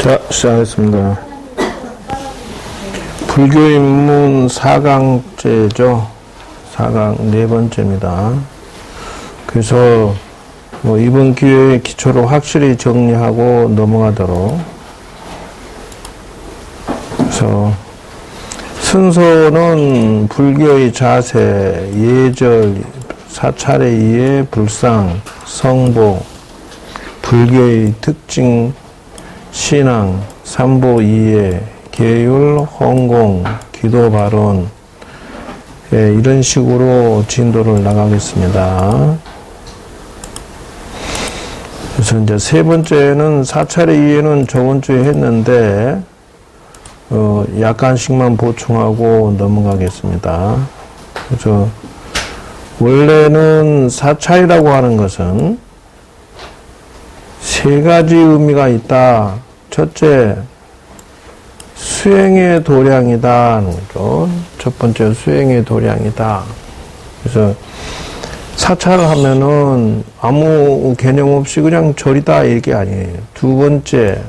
자, 시작하겠습니다. 불교 입문 4강째죠. 4강 네 번째입니다. 그래서 이번 기회에 기초를 확실히 정리하고 넘어가도록. 그래서 순서는 불교의 자세, 예절, 사찰의 이해, 불상, 성보, 불교의 특징, 신앙, 삼보 이해, 계율, 헌공, 기도 발언, 이런 식으로 진도를 나가겠습니다. 그래서 이제 세 번째는 사찰의 이해는 저번 주에 했는데, 약간씩만 보충하고 넘어가겠습니다. 그래서 원래는 사찰이라고 하는 것은 세 가지 의미가 있다. 첫째, 수행의 도량이다 하는 거죠. 첫 번째, 수행의 도량이다. 그래서 사찰을 하면은 아무 개념 없이 그냥 절이다 이게 아니에요. 두 번째,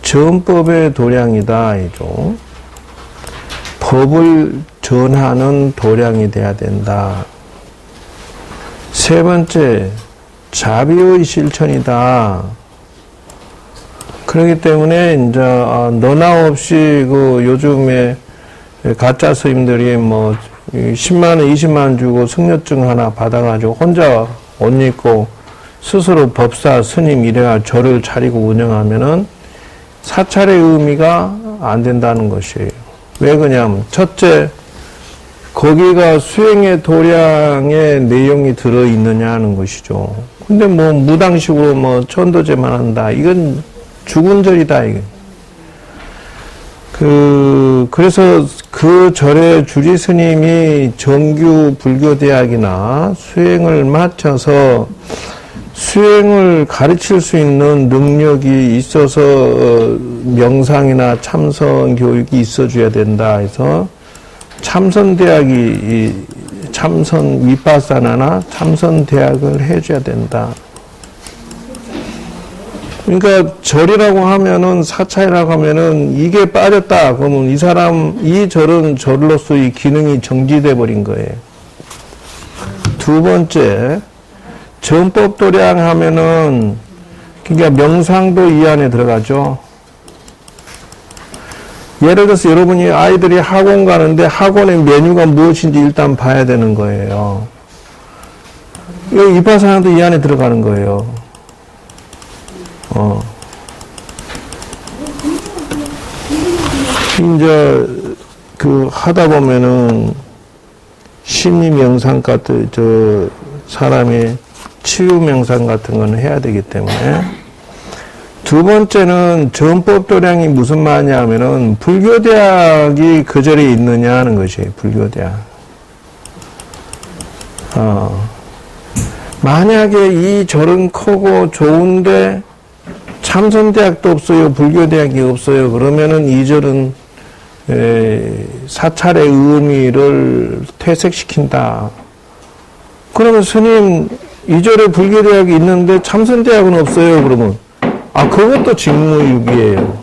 전법의 도량이다 이죠. 법을 전하는 도량이 돼야 된다. 세 번째, 자비의 실천이다. 그렇기 때문에 이제 너나 없이 요즘에 가짜 스님들이 10만 원, 20만 원 주고 승려증 하나 받아가지고 혼자 옷 입고 스스로 법사 스님 이래가 절을 차리고 운영하면은 사찰의 의미가 안 된다는 것이에요. 왜 그러냐면 첫째, 거기가 수행의 도량의 내용이 들어있느냐 하는 것이죠. 근데 무당식으로 천도제만 한다. 이건 죽은 절이다, 이게. 그래서 그 절의 주지 스님이 정규 불교대학이나 수행을 마쳐서 수행을 가르칠 수 있는 능력이 있어서 명상이나 참선 교육이 있어줘야 된다 해서 참선대학이 참선 위파사나나 참선대학을 해줘야 된다. 그러니까 절이라고 하면은 사찰이라고 하면은 이게 빠졌다 그러면 이 절은 절로서의 기능이 정지돼 버린 거예요. 두 번째, 전법도량 하면은 그러니까 명상도 이 안에 들어가죠. 예를 들어서 여러분이 아이들이 학원 가는데 학원의 메뉴가 무엇인지 일단 봐야 되는 거예요. 여기 위파사나도 이 안에 들어가는 거예요. 이제 하다 보면은 심리 명상 같은 사람이 치유 명상 같은 거는 해야 되기 때문에. 두 번째는 전법도량이 무슨 말이냐 하면은 불교대학이 그 절에 있느냐 하는 것이에요. 불교대학. 만약에 이 절은 크고 좋은데 참선대학도 없어요. 불교대학이 없어요. 그러면은 이 절은 사찰의 의미를 퇴색시킨다. 그러면 스님 이 절에 불교대학이 있는데 참선대학은 없어요. 그러면 그것도 직무유기예요.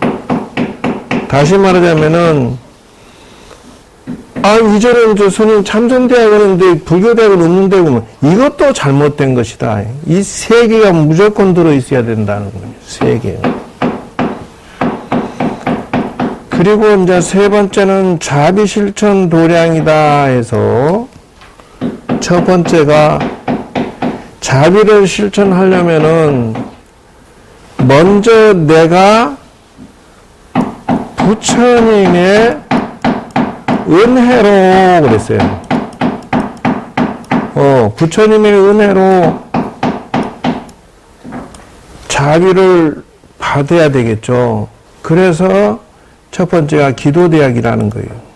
다시 말하자면은 이 절은 스님 참선대학은 있는데 불교대학은 없는데 그러면 이것도 잘못된 것이다. 이 세 개가 무조건 들어있어야 된다는 거예요. 세 개. 그리고 이제 세 번째는 자비실천 도량이다 해서 첫 번째가 자비를 실천하려면은 먼저 내가 부처님의 은혜로 그랬어요. 부처님의 은혜로 자비를 받아야 되겠죠. 그래서 첫 번째가 기도대학이라는 거예요.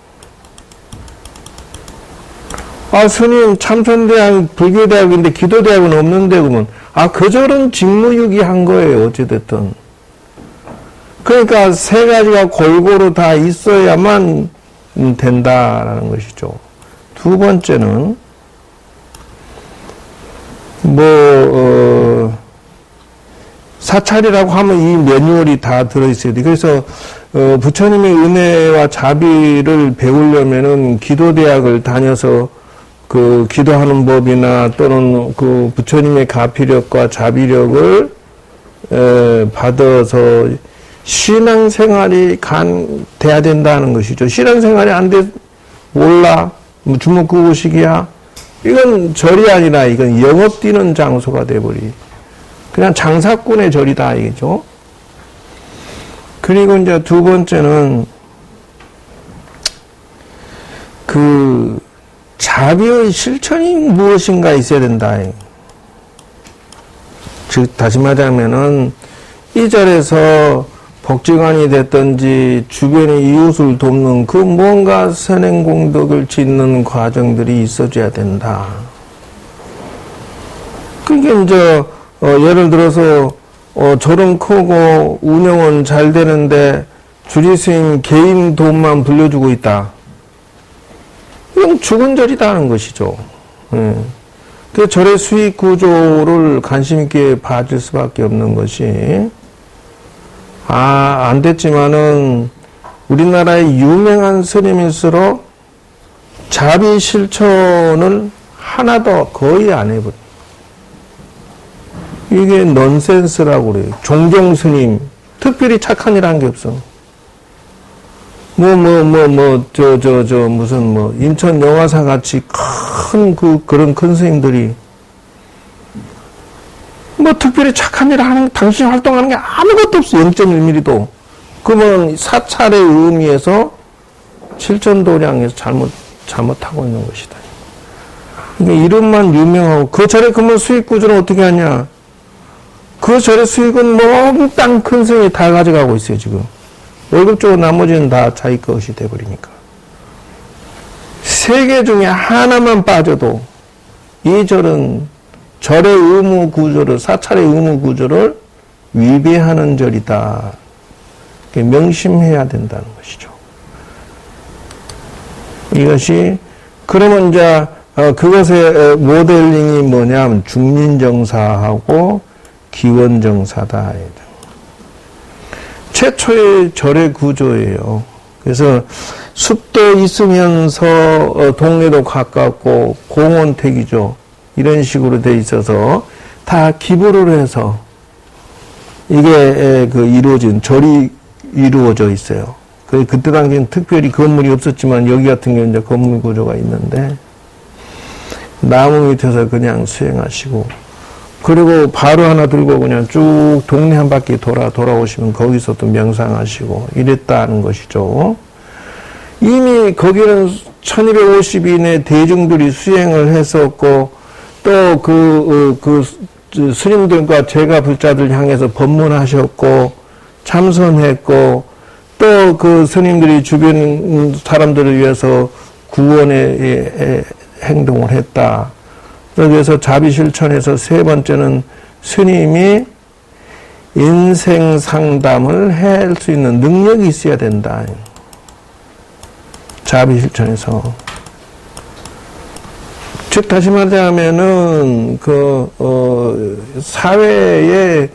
스님 참선대학 불교대학인데 기도대학은 없는데 그러면 그 절은 직무유기한 거예요. 어찌됐든. 그러니까 세 가지가 골고루 다 있어야만 된다라는 것이죠. 두 번째는 사찰이라고 하면 이 매뉴얼이 다 들어있어야 돼. 그래서 부처님의 은혜와 자비를 배우려면은 기도대학을 다녀서 그 기도하는 법이나 또는 그 부처님의 가피력과 자비력을 받아서 신앙생활이 돼야 된다는 것이죠. 신앙생활이 안 돼, 몰라, 뭐 주먹구구식이야. 이건 절이 아니라 이건 영업 뛰는 장소가 돼버리. 그냥 장사꾼의 절이다 이거죠. 그리고 이제 두 번째는 그 자비의 실천이 무엇인가 있어야 된다. 즉 다시 말하면은 이 절에서 복지관이 됐든지 주변의 이웃을 돕는 그 무언가 선행공덕을 짓는 과정들이 있어줘야 된다. 그게 이제 예를 들어서 절은 크고 운영은 잘 되는데 주지스님 개인 돈만 불려주고 있다. 이건 죽은 절이다 하는 것이죠. 그 절의 수익 구조를 관심 있게 봐줄 수밖에 없는 것이 안 됐지만은 우리나라의 유명한 스님일수록 자비 실천을 하나도 거의 안 해버려. 이게 넌센스라고 그래요. 종종 스님 특별히 착한 일 한 게 없어. 무슨 인천 영화사 같이 그런 큰 스님들이 특별히 착한 일을 하는, 당신이 활동하는 게 아무것도 없어. 0.1mm도. 그러면 사찰의 의미에서 실천도량에서 잘못하고 있는 것이다. 그러니까 이름만 유명하고, 그 절에 그러면 수익 구조는 어떻게 하냐? 그 절의 수익은 몽땅 큰 스님이 다 가져가고 있어요, 지금. 월급 주고 나머지는 다 자기 것이 돼버리니까. 세 개 중에 하나만 빠져도 이 절은 절의 의무 구조를, 사찰의 의무 구조를 위배하는 절이다. 명심해야 된다는 것이죠. 이것이, 그러면 이제, 그것의 모델링이 뭐냐면 중린정사하고 기원정사다. 최초의 절의 구조예요. 그래서 숲도 있으면서 동네도 가깝고 공원택이죠. 이런 식으로 돼 있어서 다 기부를 해서 이게 이루어진 절이 이루어져 있어요. 그때 당시엔 특별히 건물이 없었지만 여기 같은 경우는 이제 건물 구조가 있는데 나무 밑에서 그냥 수행하시고 그리고 바로 하나 들고 그냥 쭉 동네 한 바퀴 돌아오시면 거기서 또 명상하시고 이랬다는 것이죠. 이미 거기는 1250인의 대중들이 수행을 했었고 또 스님들과 제가 불자들 향해서 법문하셨고 참선했고 또 그 스님들이 주변 사람들을 위해서 구원의 행동을 했다. 그래서 자비실천에서 세 번째는 스님이 인생 상담을 할 수 있는 능력이 있어야 된다. 자비실천에서. 즉, 다시 말하자면은, 사회의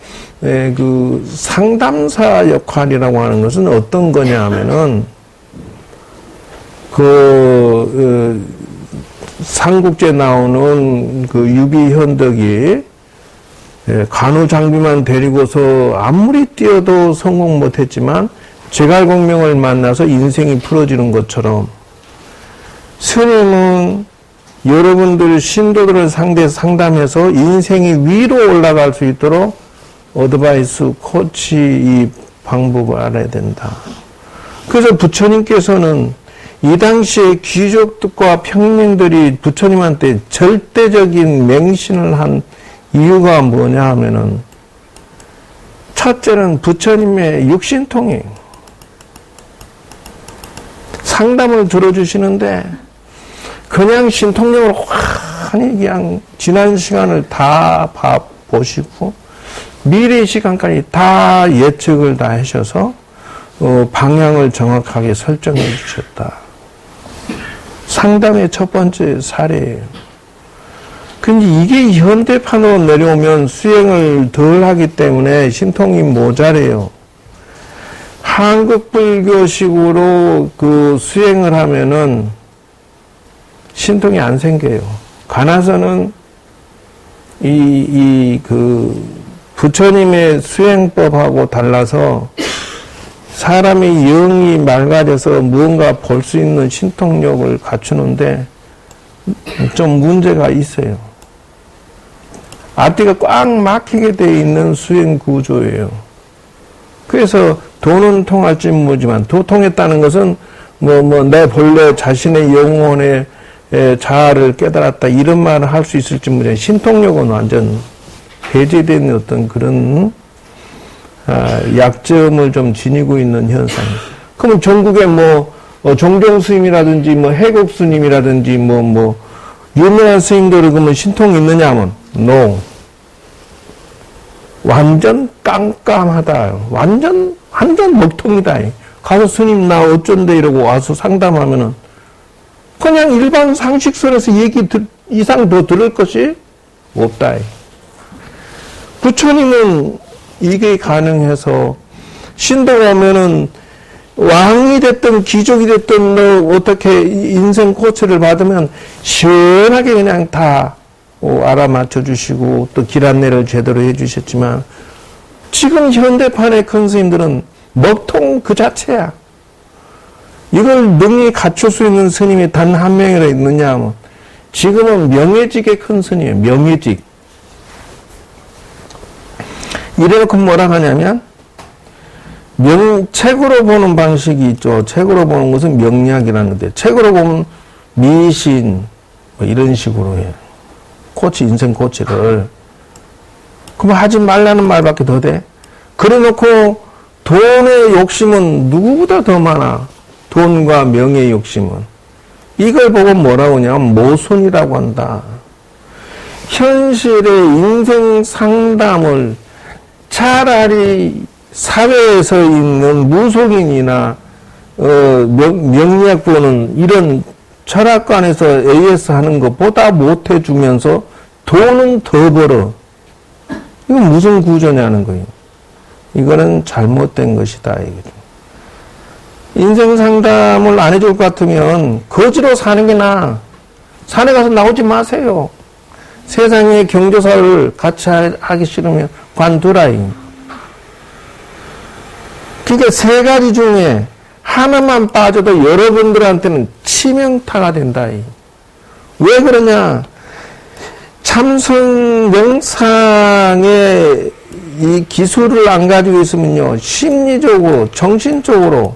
상담사 역할이라고 하는 것은 어떤 거냐 하면은, 삼국지에 나오는 유비현덕이 간우장비만 데리고서 아무리 뛰어도 성공 못했지만 제갈공명을 만나서 인생이 풀어지는 것처럼 스님은 여러분들 신도들을 상담해서 인생이 위로 올라갈 수 있도록 어드바이스, 코치 이 방법을 알아야 된다. 그래서 부처님께서는 이 당시에 귀족과 평민들이 부처님한테 절대적인 맹신을 한 이유가 뭐냐 하면은 첫째는 부처님의 육신통행. 상담을 들어주시는데 그냥 신통력으로 환히 그냥 지난 시간을 다 보시고 미래 시간까지 다 예측을 다 하셔서 방향을 정확하게 설정해 주셨다. 상담의 첫 번째 사례예요. 근데 이게 현대판으로 내려오면 수행을 덜 하기 때문에 신통이 모자래요. 한국 불교식으로 그 수행을 하면은 신통이 안 생겨요. 가나서는 그 부처님의 수행법하고 달라서 사람의 영이 맑아져서 무언가 볼 수 있는 신통력을 갖추는데 좀 문제가 있어요. 앞뒤가 꽉 막히게 되어 있는 수행 구조예요. 그래서 도는 통할지 모르지만 도통했다는 것은 내 본래 자신의 영혼의 자아를 깨달았다 이런 말을 할 수 있을지 모르지만 신통력은 완전 배제된 어떤 그런 약점을 좀 지니고 있는 현상이에요. 그러면 전국에 종종 스님이라든지 해국 스님이라든지 유명한 스님들이 그러면 신통이 있느냐 하면 no. 완전 깜깜하다. 완전 먹통이다. 가서 스님 나 어쩐데 이러고 와서 상담하면은 그냥 일반 상식선에서 얘기 이상 더 들을 것이 없다. 부처님은 이게 가능해서 신도가 오면은 왕이 됐든 귀족이 됐든 어떻게 인생 코치를 받으면 시원하게 그냥 다 알아맞혀 주시고 또 길 안내를 제대로 해 주셨지만 지금 현대판의 큰 스님들은 먹통 그 자체야. 이걸 능히 갖출 수 있는 스님이 단 한 명이라 있느냐 하면 지금은 명예직의 큰 스님이에요. 명예직. 이래놓고 뭐라 하냐면 책으로 보는 방식이 있죠. 책으로 보는 것은 명리학이라는 건데 책으로 보면 미신 이런 식으로 해요. 코치, 인생 코치를. 그럼 하지 말라는 말밖에 더 돼? 그래 놓고 돈의 욕심은 누구보다 더 많아. 돈과 명예의 욕심은. 이걸 보고 뭐라고 하냐면 모순이라고 한다. 현실의 인생 상담을 차라리 사회에서 있는 무속인이나 명리학 보는 이런 철학관에서 AS 하는 것보다 못해주면서 돈은 더 벌어. 이건 무슨 구조냐는 거예요. 이거는 잘못된 것이다. 이거죠. 인생 상담을 안 해줄 것 같으면 거지로 사는 게 나아. 산에 가서 나오지 마세요. 세상의 경조사를 같이 하기 싫으면 관두라이. 그러니까 세 가지 중에 하나만 빠져도 여러분들한테는 치명타가 된다. 왜 그러냐? 참선 명상의 이 기술을 안 가지고 있으면요, 심리적으로, 정신적으로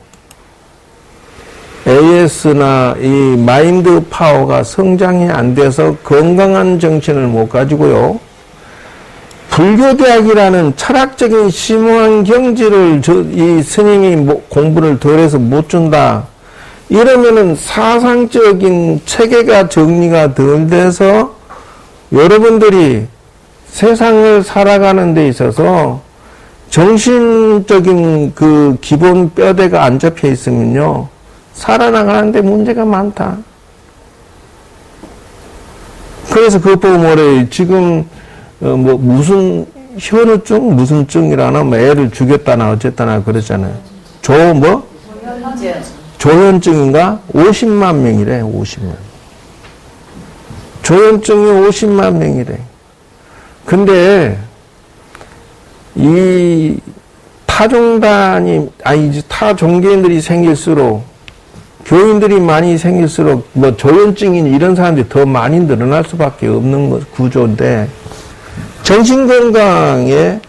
AS나 이 마인드 파워가 성장이 안 돼서 건강한 정신을 못 가지고요. 불교대학이라는 철학적인 심오한 경지를 이 스님이 공부를 덜 해서 못 준다. 이러면은 사상적인 체계가 정리가 덜 돼서 여러분들이 세상을 살아가는 데 있어서 정신적인 그 기본 뼈대가 안 잡혀 있으면요. 살아나가는데 문제가 많다. 그래서 그것 보고 뭐래. 지금 무슨 현우증 무슨 증이라나 애를 죽였다나 어쨌다나 그랬잖아요. 조현증인가? 50만 명이래. 50만. 조현증이 50만 명이래. 근데 이 타종단이 타종교인들이 생길수록 교인들이 많이 생길수록 조현증인 이런 사람들이 더 많이 늘어날 수밖에 없는 구조인데 정신건강에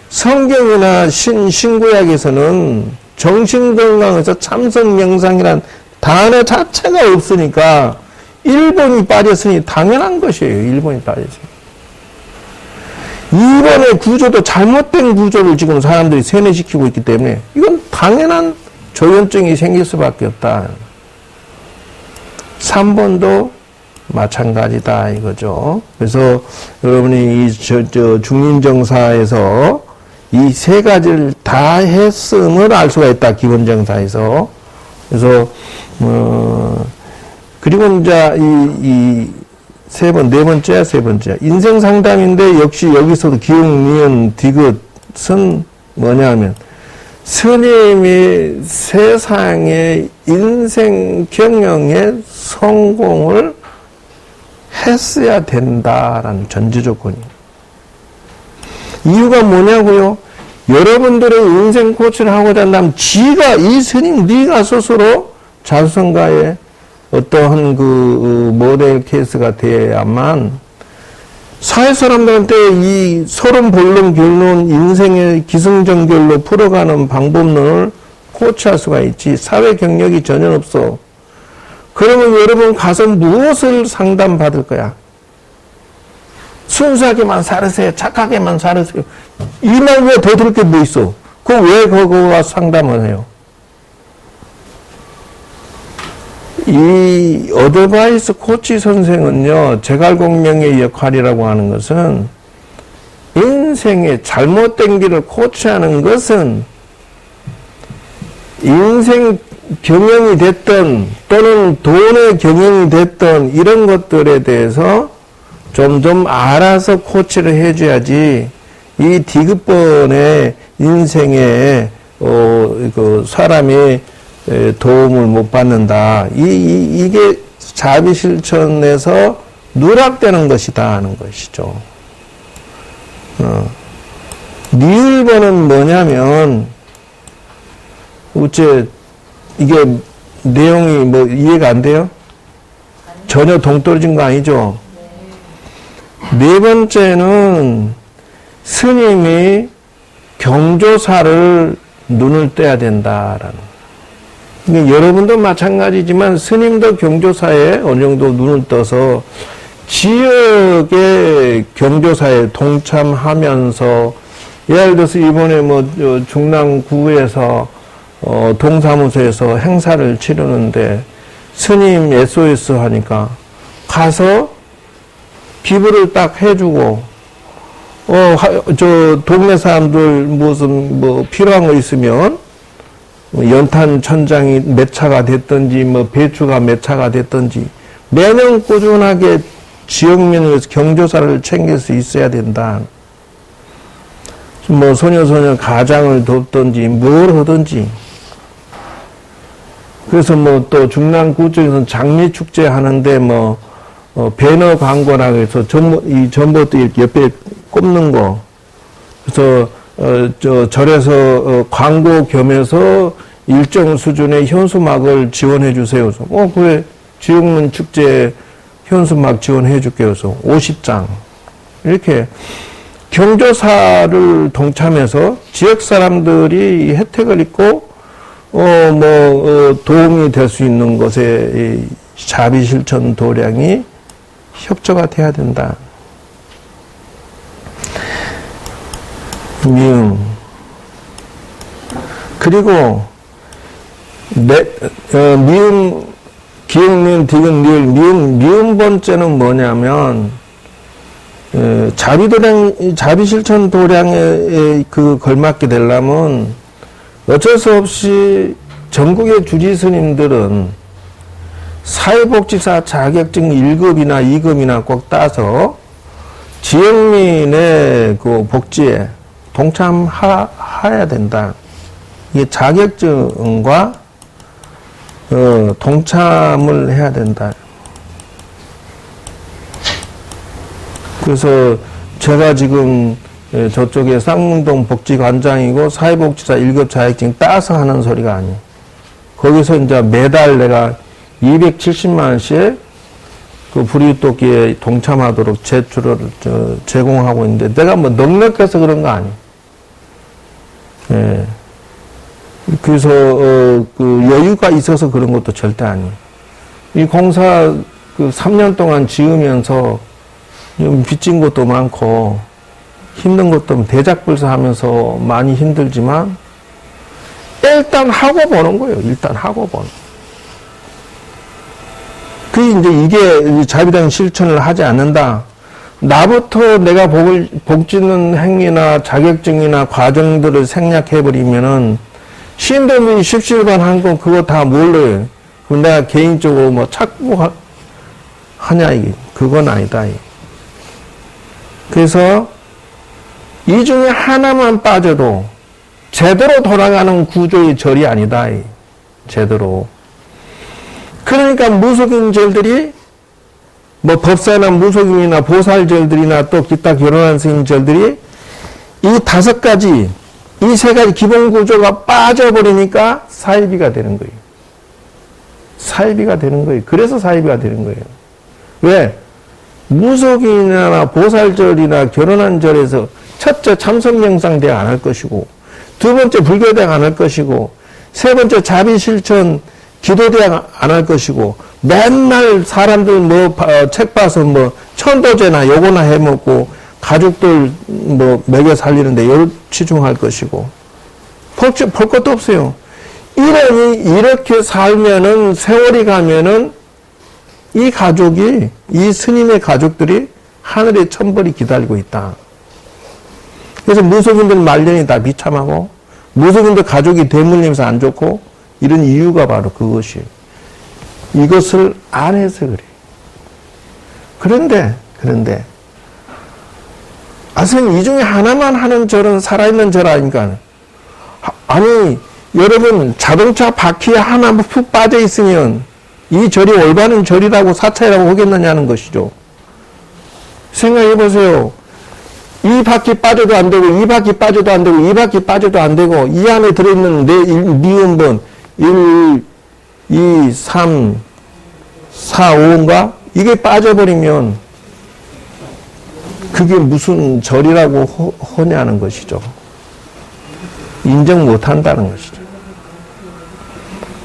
성경이나 신구약에서는 정신건강에서 참선명상이란 단어 자체가 없으니까 일본이 빠졌으니 당연한 것이에요. 일본이 빠졌으니. 일본의 구조도 잘못된 구조를 지금 사람들이 세뇌시키고 있기 때문에 이건 당연한 조현증이 생길 수밖에 없다. 3번도 마찬가지다 이거죠. 그래서 여러분이 이 중림정사에서 이 세 가지를 다 했음을 알 수가 있다. 기본정사에서. 그래서 그리고 이제 네 번째야, 세 번째야. 인생 상담인데 역시 여기서도 기억, 니은, 디귿은 뭐냐면 스님이 세상의 인생 경영에 성공을 했어야 된다라는 전제 조건이에요. 이유가 뭐냐고요? 여러분들의 인생 코치를 하고자 한다면 지가 이 스님 네가 스스로 자수성가의 어떠한 그 모델 케이스가 돼야만 사회 사람들한테 이 서론 본론 결론 인생의 기승전결로 풀어가는 방법론을 코치할 수가 있지 사회 경력이 전혀 없어. 그러면 여러분 가서 무엇을 상담받을 거야? 순수하게만 살으세요. 착하게만 살으세요. 이 말 외에 더 들을 게 뭐 있어? 그럼 왜 그거와 상담을 해요? 이 어드바이스 코치 선생은요, 제갈공명의 역할이라고 하는 것은 인생의 잘못된 길을 코치하는 것은 인생 경영이 됐던 또는 돈의 경영이 됐던 이런 것들에 대해서 좀 알아서 코치를 해줘야지 이 디귿번의 인생에 그 사람이 도움을 못 받는다. 이게 자비실천에서 누락되는 것이다 하는 것이죠. 니을번은 뭐냐면 어째 이게 내용이 뭐 이해가 안 돼요? 전혀 동떨어진 거 아니죠? 네 번째는 스님이 경조사를 눈을 떼야 된다라는. 그러니까 여러분도 마찬가지지만 스님도 경조사에 어느 정도 눈을 떠서 지역의 경조사에 동참하면서 예를 들어서 이번에 뭐 중랑구에서 동사무소에서 행사를 치르는데 스님 SOS 하니까 가서 기부를 딱 해주고 저 동네 사람들 무슨 뭐 필요한 거 있으면 연탄 천장이 몇 차가 됐든지 뭐 배추가 몇 차가 됐든지 매년 꾸준하게 지역민을 위해서 경조사를 챙길 수 있어야 된다. 뭐 소녀소녀 가장을 돕든지 뭘 하든지. 그래서 뭐 또 중랑구 쪽에서는 장미축제 하는데 뭐 배너 광고라 해서 이 전봇대 이렇게 옆에 꼽는 거. 그래서 절에서 광고 겸해서 일정 수준의 현수막을 지원해 주세요. 그래서 그래 지역문 축제 현수막 지원해 줄게요. 그래서 50장 이렇게 경조사를 동참해서 지역 사람들이 혜택을 입고 도움이 될 수 있는 것에 자비실천 도량이 협조가 돼야 된다. 미음. 그리고 미음, 기억, 디귿, 니을, 미음 번째는 뭐냐면 자비실천 도량에 걸맞게 되려면 어쩔 수 없이 전국의 주지 스님들은 사회복지사 자격증 1급이나 2급이나 꼭 따서 지역민의 그 복지에 동참해야 된다. 이게 자격증과 동참을 해야 된다. 그래서 제가 지금 저쪽에 쌍문동 복지관장이고 사회복지사 1급 자격증 따서 하는 소리가 아니에요. 거기서 이제 매달 내가 270만 원씩 그 불이웃돕기에 동참하도록 제출을 제공하고 있는데 내가 뭐 넉넉해서 그런 거 아니에요. 예. 그래서 그 여유가 있어서 그런 것도 절대 아니에요. 이 공사 그 3년 동안 지으면서 빚진 것도 많고 힘든 것도 대작불사하면서 많이 힘들지만 일단 하고 보는 거예요. 일단 하고 보는. 이게 자비당 실천을 하지 않는다. 나부터 내가 복 짓는 행위나 자격증이나 과정들을 생략해버리면은 시인들이 십시일반 한 건 그거 다 몰라요. 그럼 내가 개인적으로 뭐 찾고 하냐, 이게. 그건 아니다. 그래서 이 중에 하나만 빠져도 제대로 돌아가는 구조의 절이 아니다. 제대로. 그러니까 무속인절들이 뭐 법사나 무속인이나 보살절들이나 또 기타 결혼한 스님절들이 이 다섯 가지, 이 세 가지 기본 구조가 빠져버리니까 사이비가 되는 거예요. 사이비가 되는 거예요. 그래서 사이비가 되는 거예요. 왜? 무속인이나 보살절이나 결혼한 절에서 첫째 참선명상대학 안 할 것이고, 두 번째 불교대학 안 할 것이고, 세 번째 자비실천 기도대학 안 할 것이고, 맨날 사람들 뭐 책 봐서 뭐 천도제나 요거나 해먹고 가족들 뭐 먹여 살리는데 치중할 것이고, 볼 것도 없어요. 이렇게 살면은 세월이 가면은 이 가족이, 이 스님의 가족들이 하늘의 천벌이 기다리고 있다. 그래서 무속인들 말년이 다 비참하고 무속인들 가족이 대물림에서 안 좋고 이런 이유가 바로 그것이에요. 이것을 안 해서 그래요. 그런데 선생님 이 중에 하나만 하는 절은 살아있는 절 아닙니까? 아니 여러분 자동차 바퀴에 하나 푹 빠져 있으면 이 절이 올바른 절이라고 사찰이라고 하겠느냐는 것이죠. 생각해 보세요. 이 바퀴 빠져도 안 되고, 이 바퀴 빠져도 안 되고, 이 바퀴 빠져도 안 되고, 이 안에 들어있는 미음번 1, 2, 3, 4, 5인가? 이게 빠져버리면 그게 무슨 절이라고 하냐는 것이죠. 인정 못 한다는 것이죠.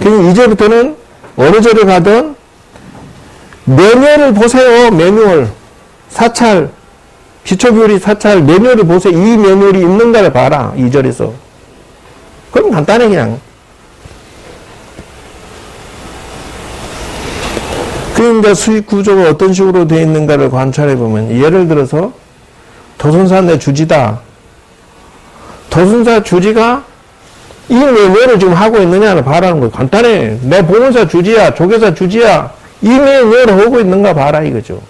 그럼 이제부터는 어느 절에 가든 매뉴얼을 보세요. 매뉴얼. 사찰. 기초교리 사찰 매뉴얼을 보세요. 이 매뉴얼이 있는가를 봐라. 이 절에서. 그럼 간단해 그냥. 그런데 수익 구조가 어떤 식으로 되어 있는가를 관찰해 보면 예를 들어서 도순사 내 주지다. 도순사 주지가 이 매뉴얼을 지금 하고 있느냐를 봐라는 거예요. 간단해. 내 보문사 주지야, 조계사 주지야. 이 매뉴얼을 하고 있는가 봐라 이거죠.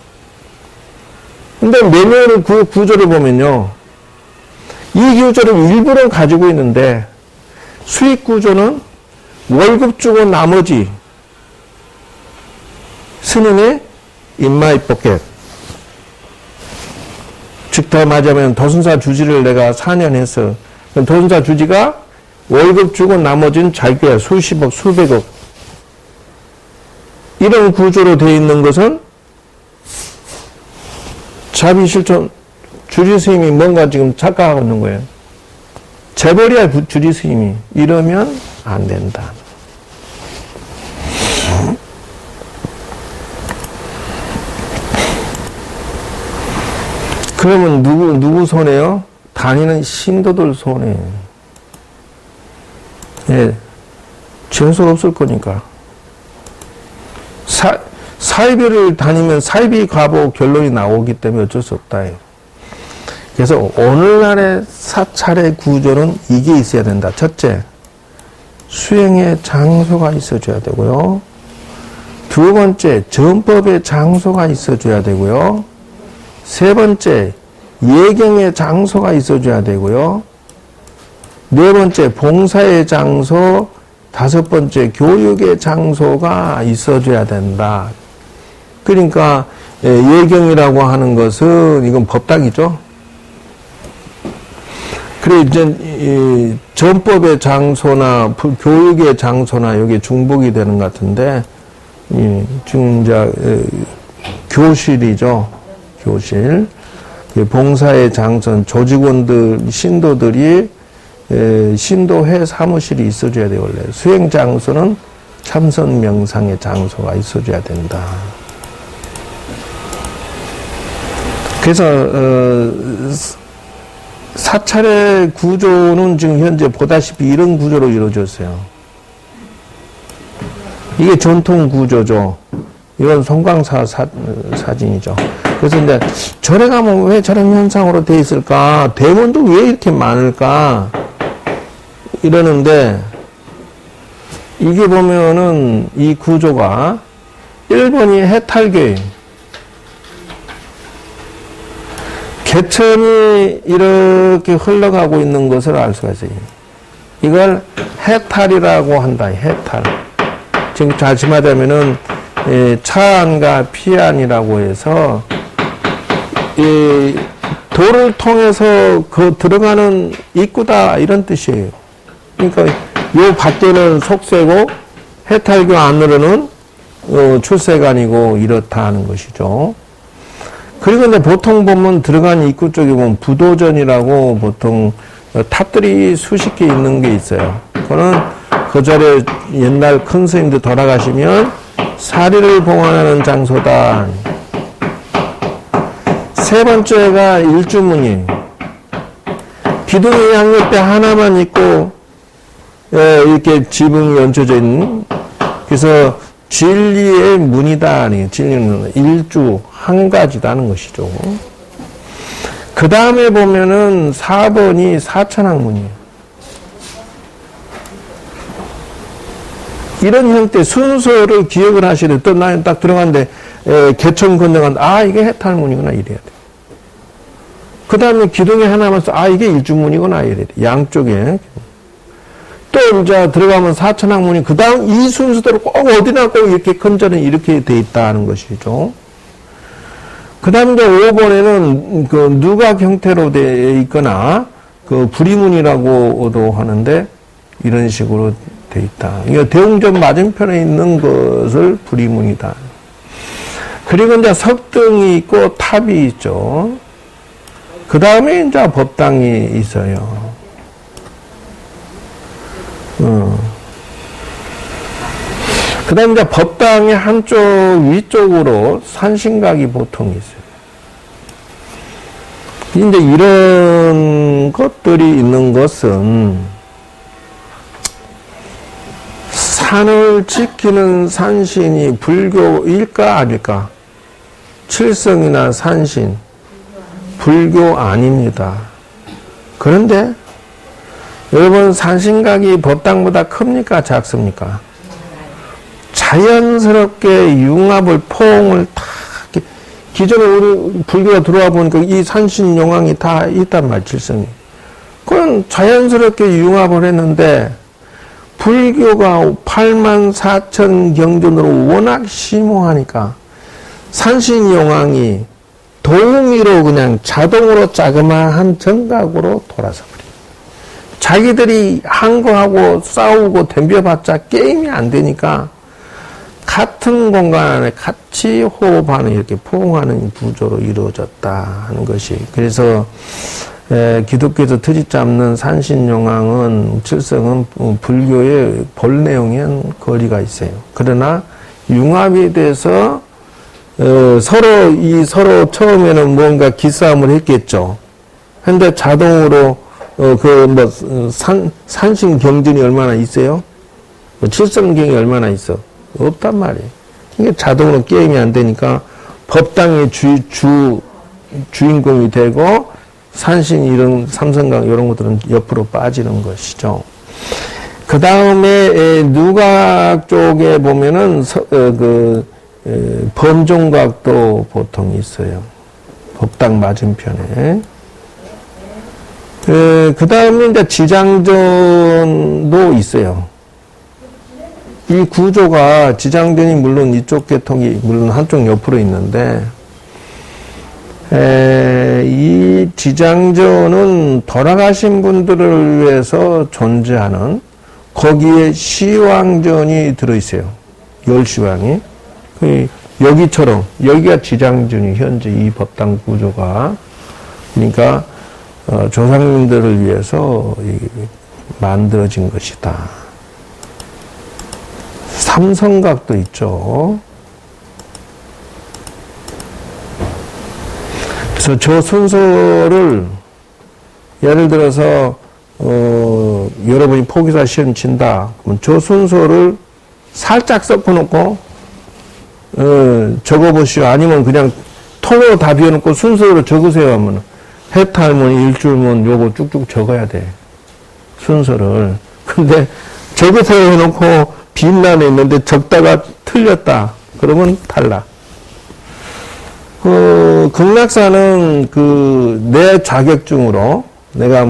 근데 매뉴얼 구조를 보면요. 이 구조를 일부러 가지고 있는데 수익 구조는 월급 주고 나머지 스님의 인마이 포켓. 즉 더 맞으면 도순사 주지를 내가 4년 해서 도순사 주지가 월급 주고 나머지는 자기가 수십억, 수백억 이런 구조로 되어 있는 것은 자비실천 주지 스님이 뭔가 지금 착각하고 있는 거예요. 재벌이야 주지 스님이. 이러면 안 된다. 그러면 누구 손해요? 다니는 신도들 손해. 예, 재수 없을 거니까. 사이비를 다니면 사이비 가보 결론이 나오기 때문에 어쩔 수 없다. 그래서 오늘날의 사찰의 구조는 이게 있어야 된다. 첫째, 수행의 장소가 있어줘야 되고요. 두 번째, 전법의 장소가 있어줘야 되고요. 세 번째, 예경의 장소가 있어줘야 되고요. 네 번째, 봉사의 장소. 다섯 번째, 교육의 장소가 있어줘야 된다. 그러니까 예경이라고 하는 것은 이건 법당이죠. 그래 이제 전법의 장소나 교육의 장소나 여기 중복이 되는 것 같은데 지금 이제 교실이죠. 교실. 봉사의 장소는 조직원들, 신도들이 신도회 사무실이 있어줘야 돼요. 원래 수행 장소는 참선 명상의 장소가 있어줘야 된다. 그래서 사찰의 구조는 지금 현재 보다시피 이런 구조로 이루어졌어요. 이게 전통 구조죠. 이건 송광사 사진이죠. 그래서 이제 절에 가면 왜 저런 현상으로 돼 있을까? 대문도 왜 이렇게 많을까? 이러는데 이게 보면은 이 구조가 1번이 해탈교회, 개천이 이렇게 흘러가고 있는 것을 알 수가 있어요. 이걸 해탈이라고 한다. 해탈. 지금 다시 말하면은 차안과 피안이라고 해서 이 도를 통해서 그 들어가는 입구다 이런 뜻이에요. 그러니까 요 밖에는 속세고 해탈교 안으로는 출세관이고 이렇다 하는 것이죠. 그리고 이제 보통 보면 들어간 입구 쪽에 보면 부도전이라고 보통 탑들이 수십 개 있는 게 있어요. 그거는 그 자리에 옛날 큰 스님들 돌아가시면 사리를 봉안하는 장소다. 세 번째가 일주문이. 기둥이 양옆에 하나만 있고 이렇게 지붕이 얹혀져 있는, 그래서 진리의 문이다. 진리는 일주 한 가지다는 것이죠. 그 다음에 보면은 4번이 사천학문이에요. 이런 형태 순서를 기억을 하시는, 또 나는 딱 들어갔는데 개천 건너간다. 이게 해탈문이구나 이래야 돼. 그 다음에 기둥이 하나만 써. 이게 일주문이구나 이래야 돼. 양쪽에. 또 이제 들어가면 사천학문이, 그 다음 이 순서대로 꼭 어디나 꼭 이렇게 큰절은 이렇게 돼 있다는 것이죠. 그 다음 이제 5번에는 그 누각 형태로 돼 있거나 그 부리문이라고도 하는데 이런 식으로 돼 있다. 이거 대웅전 맞은편에 있는 것을 부리문이다. 그리고 이제 석등이 있고 탑이 있죠. 그 다음에 이제 법당이 있어요. 그 다음에 이제 법당의 한쪽 위쪽으로 산신각이 보통 있어요. 이제 이런 것들이 있는 것은 산을 지키는 산신이 불교일까 아닐까? 칠성이나 산신, 불교 아닙니다. 그런데 여러분 산신각이 법당보다 큽니까 작습니까? 자연스럽게 융합을 포옹을 다, 기존에 우리 불교가 들어와 보니까 이 산신 용왕이 다 있단 말, 칠성이. 그건 자연스럽게 융합을 했는데 불교가 84,000 경전으로 워낙 심오하니까 산신 용왕이 도우미로 그냥 자동으로 자그마한 정각으로 돌아서 버려요. 자기들이 한 거하고 싸우고 덤벼봤자 게임이 안 되니까 같은 공간 안에 같이 호흡하는, 이렇게 포옹하는 구조로 이루어졌다 하는 것이. 그래서 기독교에서 트집 잡는 산신용왕은, 칠성은 불교의 볼 내용에는 거리가 있어요. 그러나 융합이 돼서 서로 처음에는 뭔가 기싸움을 했겠죠. 근데 자동으로 산신 경전이 얼마나 있어요? 칠성경이 얼마나 있어? 없단 말이에요. 이게 자동으로 게임이 안 되니까 법당의 주인공이 되고 산신 이런 삼성강 이런 것들은 옆으로 빠지는 것이죠. 그 다음에 누각 쪽에 보면은 범종각도 보통 있어요. 법당 맞은편에. 그 다음에 이제 지장전도 있어요. 이 구조가, 지장전이 물론 이쪽 계통이 물론 한쪽 옆으로 있는데, 이 지장전은 돌아가신 분들을 위해서 존재하는, 거기에 시왕전이 들어있어요. 열시왕이. 여기처럼, 여기가 지장전이 현재 이 법당 구조가. 그러니까 조상님들을 위해서 만들어진 것이다. 삼성각도 있죠. 그래서 저 순서를 예를 들어서 여러분이 포기사 시험 친다. 그러면 저 순서를 살짝 섞어놓고 적어보시오. 아니면 그냥 통으로 다 비워놓고 순서로 적으세요 하면 해탈문, 일줄문 요거 쭉쭉 적어야 돼. 순서를. 근데 적으세요 해놓고 빈란에 있는데 적다가 틀렸다. 그러면 탈락. 극락사는 내 자격증으로 내가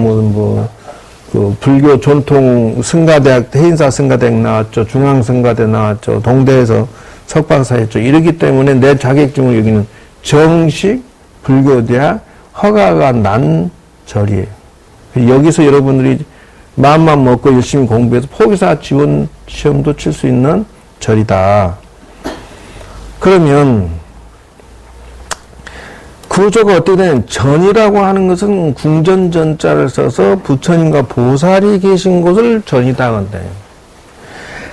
불교 전통 승가대학, 해인사 승가대학 나왔죠. 중앙승가대 나왔죠. 동대에서 석박사 했죠. 이러기 때문에 내 자격증을 여기는 정식 불교대학 허가가 난 절이에요. 여기서 여러분들이 마음만 먹고 열심히 공부해서 포기사 지원 시험도 칠 수 있는 절이다. 그러면 구조가 어떻게 되냐면 전이라고 하는 것은 궁전전자를 써서 부처님과 보살이 계신 곳을 전이다 건데,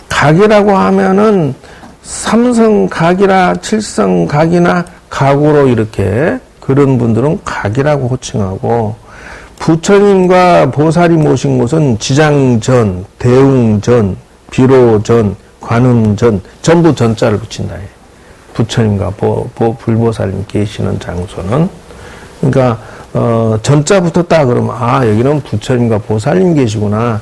각이라고 하면은 삼성각이나 칠성각이나 각으로 이렇게 그런 분들은 각이라고 호칭하고, 부처님과 보살이 모신 곳은 지장전, 대웅전, 비로전, 관음전 전부 전자를 붙인다. 부처님과 불보살님 계시는 장소는, 그러니까 전자 붙었다 그러면 여기는 부처님과 보살님 계시구나.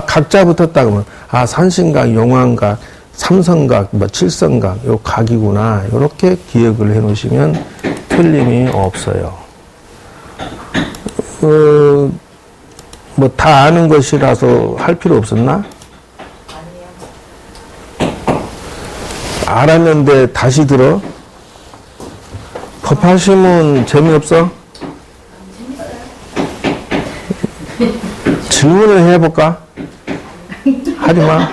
각자 붙었다 그러면 산신각, 용왕각, 삼성각, 칠성각 요 각이구나. 이렇게 기억을 해 놓으시면 틀림이 없어요. 다 아는 것이라서 할 필요 없었나? 알았는데 다시 들어? 법하시면 재미없어? 질문을 해볼까? 하지마.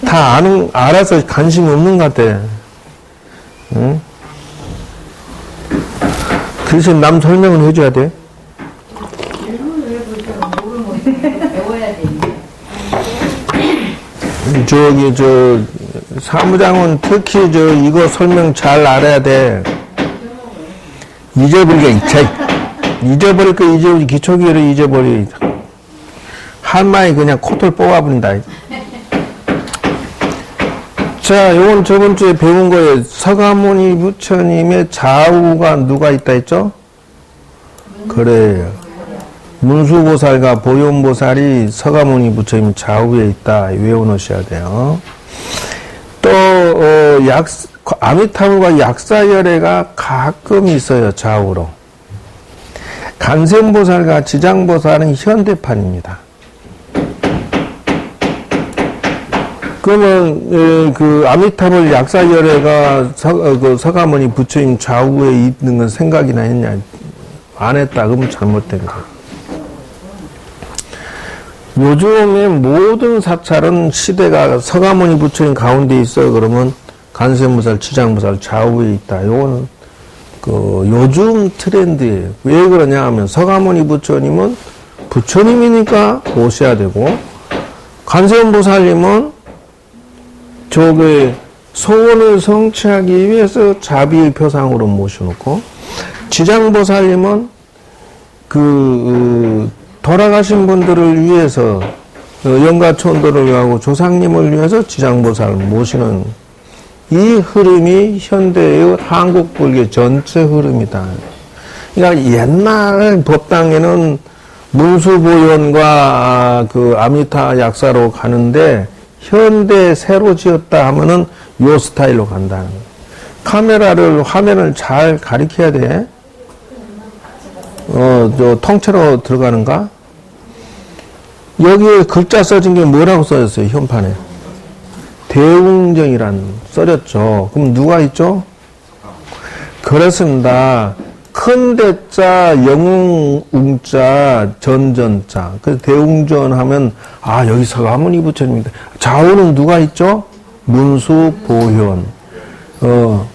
다 알아서 관심 없는 것 같아. 응? 그래서 남 설명을 해줘야 돼. 사무장은 특히 이거 설명 잘 알아야 돼. 잊어버릴 기초기를 잊어버리. 한마에 그냥 코털 뽑아버린다. 자, 요건 저번 주에 배운 거예요. 서가모니 부처님의 좌우가 누가 있다 했죠? 그래요. 문수보살과 보현보살이 서가모니 부처님 좌우에 있다. 외워놓으셔야 돼요. 또 아미타불과 약사열애가 가끔 있어요. 좌우로. 간센보살과 지장보살은 현대판입니다. 그러면 아미타불 약사열애가 서가모니 부처님 좌우에 있는 건 생각이나 했냐? 안 했다. 그러면 잘못된 거예요. 요즘의 모든 사찰은 시대가 서가모니 부처님 가운데 있어. 그러면 간센보살, 지장보살 좌우에 있다. 요거는 요즘 트렌드예요. 왜 그러냐 하면 서가모니 부처님은 부처님이니까 모셔야 되고, 간센보살님은 소원을 성취하기 위해서 자비표상으로 모셔놓고, 지장보살님은 돌아가신 분들을 위해서, 영가천도를 위하고 조상님을 위해서 지장보살을 모시는 이 흐름이 현대의 한국 불교 전체 흐름이다. 그러니까 옛날 법당에는 문수보현과 아미타 약사로 가는데, 현대 새로 지었다 하면은 요 스타일로 간다는 거예요. 화면을 잘 가리켜야 돼. 통째로 들어가는가? 여기에 글자 써진 게 뭐라고 써졌어요, 현판에? 대웅정이란 써졌죠. 그럼 누가 있죠? 그렇습니다. 큰 대자, 영웅웅자, 전전자. 그래서 대웅전 하면, 여기 서가모니 부처님입니다. 좌우는 누가 있죠? 문수, 보현,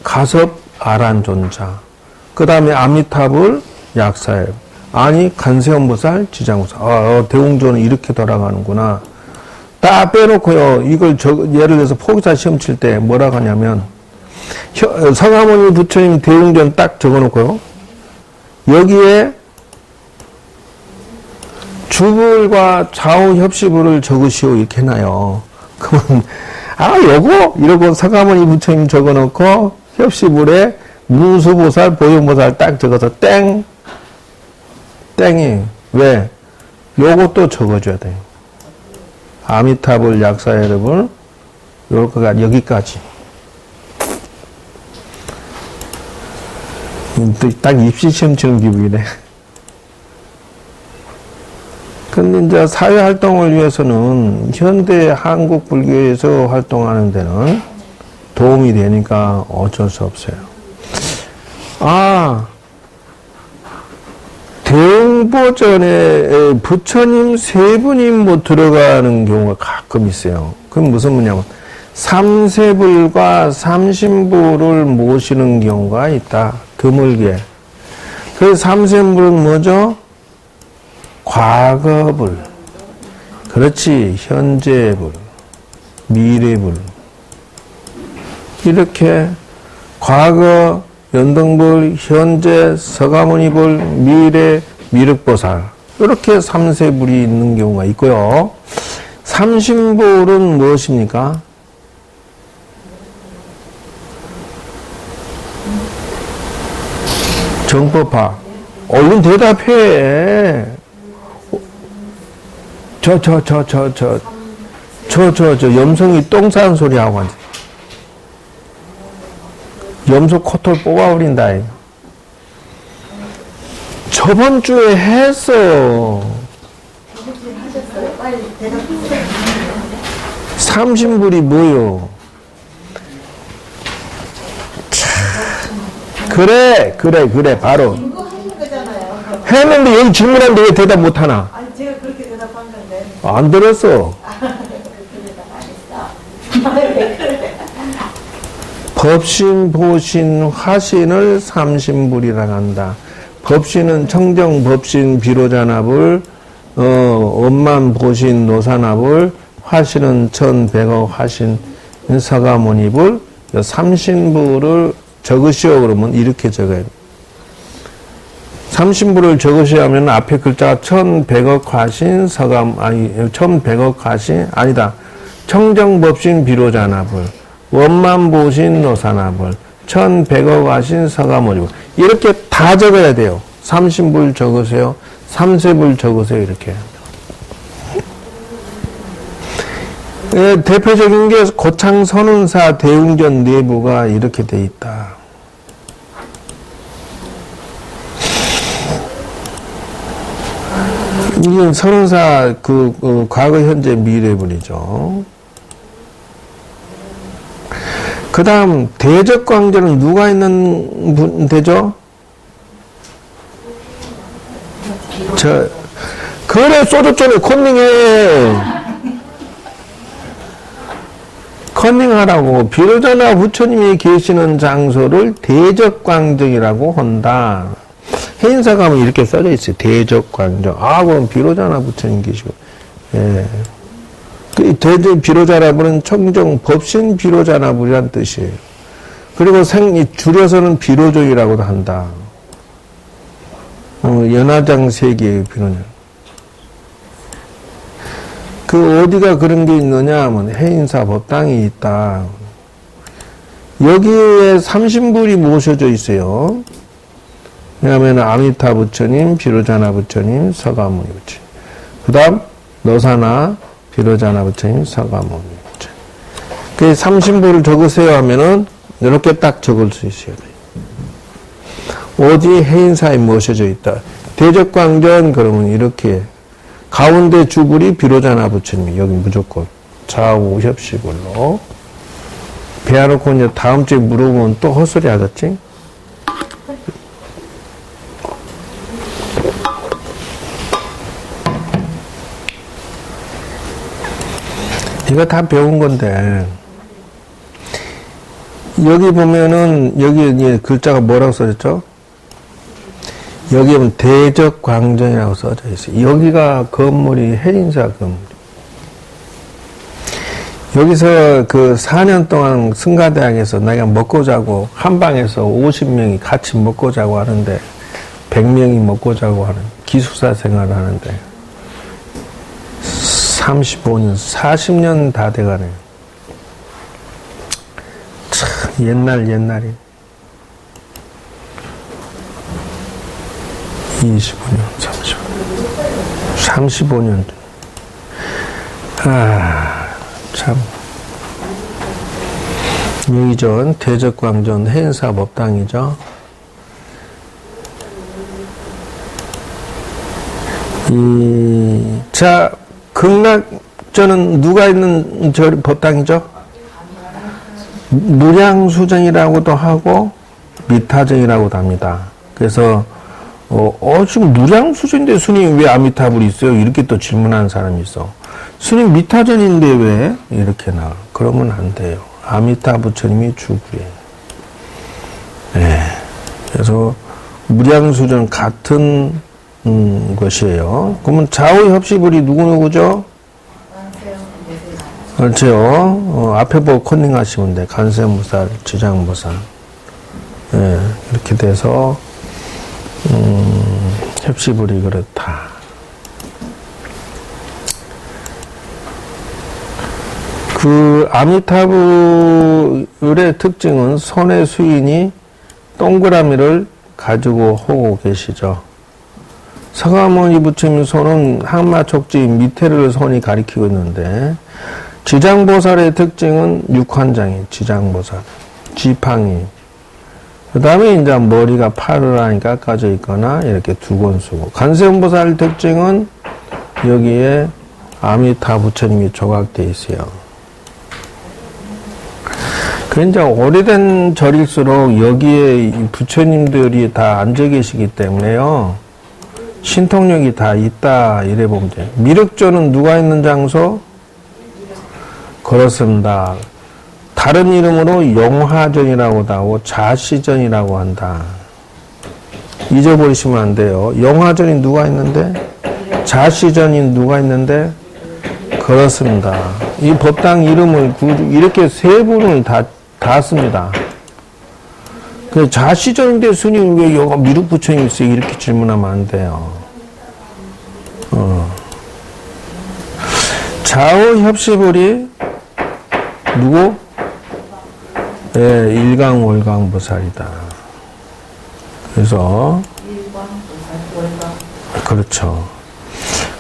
가섭, 아란존자. 그 다음에 아미타불, 약사열. 간세음보살, 지장보살. 대웅전은 이렇게 돌아가는구나. 다 빼놓고요. 이걸 예를 들어서 포기사 시험 칠 때 뭐라고 하냐면, 서가모니 부처님 대웅전 딱 적어놓고요. 여기에 주불과 좌우 협시불을 적으시오. 이렇게 해놔요. 그러면, 요거? 이러고 서가모니 부처님 적어놓고, 협시불에 문수보살, 보현보살 딱 적어서 땡! 땡이. 왜? 요것도 적어줘야 돼요. 아미타불 약사 여러분, 여기까지. 딱 입시시험 치는 기분이네. 근데 이제 사회활동을 위해서는 현대 한국 불교에서 활동하는 데는 도움이 되니까 어쩔 수 없어요. 대웅보전에 부처님 세 분이 뭐 들어가는 경우가 가끔 있어요. 그럼 무슨 뭐냐면 삼세불과 삼신불을 모시는 경우가 있다. 드물게. 그 삼세불은 뭐죠? 과거불. 그렇지. 현재불. 미래불. 이렇게 과거 연등불, 현재 서가모니불, 미래 미륵보살 이렇게 삼세불이 있는 경우가 있고요. 삼신불은 무엇입니까? 정법파. 얼른 대답해. 염성이 똥 싸는 소리 하고 앉아. 염소 코털 뽑아버린다. 저번 주에 했어. 삼신불이 뭐요? 그래, 바로. 했는데 여기 질문하는데 왜 대답 못하나? 아니, 제가 그렇게 대답한 건데. 안 들었어. 법신, 보신, 화신을 삼신불이라고 한다. 법신은 청정, 법신, 비로자나불, 원만, 보신, 노사나불, 화신은 천백억 화신, 서가모니불, 삼신불을 적으시오 그러면 이렇게 적어야 돼. 삼신불을 적으시오 하면 앞에 글자가 천백억 화신, 천백억 화신, 아니다. 청정, 법신, 비로자나불. 원만 보신 노사나불, 천백억 하신 서가모니불. 이렇게 다 적어야 돼요. 삼신불 적으세요. 삼세불 적으세요. 이렇게. 대표적인 게 고창선운사 대웅전 내부가 이렇게 돼 있다. 이건 선운사 과거, 현재, 미래불이죠. 그 다음, 대적광전은 누가 있는 분 되죠? 그래, 소주존에 컨닝해. 컨닝하라고. 비로자나 부처님이 계시는 장소를 대적광정이라고 한다. 해인사 가면 이렇게 써져 있어요. 대적광정. 그럼 비로자나 부처님 계시고. 예. 대적 비로자나불은 청정 법신 비로자나불이란 뜻이에요. 그리고 줄여서는 비로정이라고도 한다. 연화장 세계의 비로냐. 어디가 그런 게 있느냐 하면 해인사 법당이 있다. 여기에 삼신불이 모셔져 있어요. 왜냐하면 아미타 부처님, 비로자나 부처님, 서가모니 부처님. 그 다음 노사나 비로자나 부처님, 서가모니 부처님. 그 삼신불을 적으세요 하면은 이렇게 딱 적을 수 있어야 돼요. 어디 해인사에 모셔져 있다. 대적광전 그러면 이렇게 가운데 주불이 비로자나 부처님. 여기 무조건 좌우 협시불로. 배워놓고 이제 다음 주에 물어보면 또 헛소리 하겠지? 이거 다 배운 건데, 여기 보면은, 여기 이제 글자가 뭐라고 써졌죠? 여기 보면 대적광전이라고 써져 있어요. 여기가 건물이 해인사 건물. 여기서 4년 동안 승가대학에서 내가 먹고 자고, 한 방에서 50명이 같이 먹고 자고 하는데, 100명이 먹고 자고 하는, 기숙사 생활을 하는데, 35년, 40년 다 돼가네요. 참, 옛날이. 25년, 35년. 참. 여기전 대적광전 해인사 법당이죠. 자, 극락전은 누가 있는 법당이죠? 무량수전이라고도 하고 미타전이라고도 합니다. 그래서 지금 무량수전인데 스님 왜 아미타불이 있어요? 이렇게 또 질문하는 사람이 있어. 스님 미타전인데 왜 이렇게 나와? 그러면 안 돼요. 아미타 부처님이 주구예요. 네. 그래서 무량수전 같은 것이에요. 그러면 좌우협시불이 누구누구죠? 그렇죠. 앞에 보고 컨닝하시면 돼. 간세음보살, 지장보살. 예, 이렇게 돼서 협시불이 그렇다. 그 아미타불의 특징은 손의 수인이 동그라미를 가지고 하고 계시죠. 서가모니 부처님 손은 항마촉지 밑에를 손이 가리키고 있는데, 지장보살의 특징은 육환장이 지장보살, 지팡이. 그 다음에 이제 머리가 파르라니 깎아져 있거나 이렇게 두건수고, 간세음보살 특징은 여기에 아미타 부처님이 조각되어 있어요. 그 이제 오래된 절일수록 여기에 부처님들이 다 앉아 계시기 때문에요. 신통력이 다 있다 이래 보면 돼요. 미륵전은 누가 있는 장소? 그렇습니다. 다른 이름으로 영화전이라고도 하고 자시전이라고 한다. 잊어버리시면 안 돼요. 영화전이 누가 있는데? 자시전이 누가 있는데? 그렇습니다. 이 법당 이름을 이렇게 세 분을 다 씁니다. 그 자시전인데 스님 왜 여기 미륵부처님 있어요? 이렇게 질문하면 안 돼요. 좌우 협시불이 누구? 예, 일강 월강 보살이다. 그래서 그렇죠.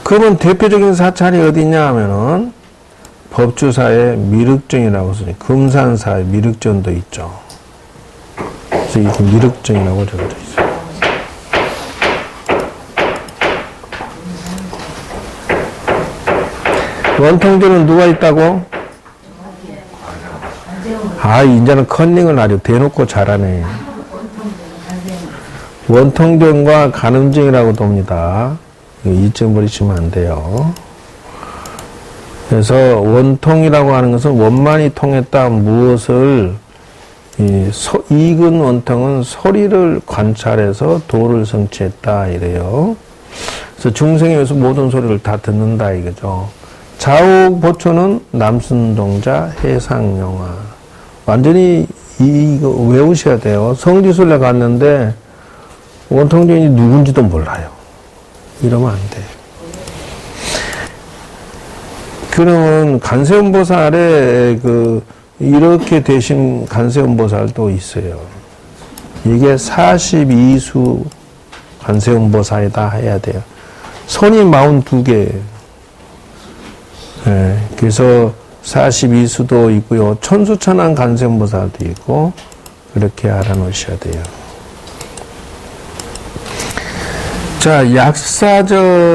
그러면 대표적인 사찰이 어디냐 하면은 법주사의 미륵전이라고 써요. 금산사의 미륵전도 있죠. 그래서 이게 미륵전이라고 적어져 있어요. 원통전은 누가 있다고? 이제는 컨닝을 아주 대놓고 잘하네. 원통전과 간음전이라고도 합니다. 잊어버리시면 안 돼요. 그래서 원통이라고 하는 것은 원만이 통했다. 무엇을 이근 원통은 소리를 관찰해서 도를 성취했다 이래요. 그래서 중생에 의해서 모든 소리를 다 듣는다 이거죠. 좌우 보초는 남순동자 해상영화. 완전히 이거 외우셔야 돼요. 성지순례 갔는데 원통전이 누군지도 몰라요. 이러면 안 돼. 그러면 간세음보살의 이렇게 되신 간세음보살도 있어요. 이게 42수 간세음보살이다 해야 돼요. 손이 42개. 네, 그래서 42수도 있고요. 천수천한 간세음보살도 있고, 그렇게 알아놓으셔야 돼요. 자, 약사전은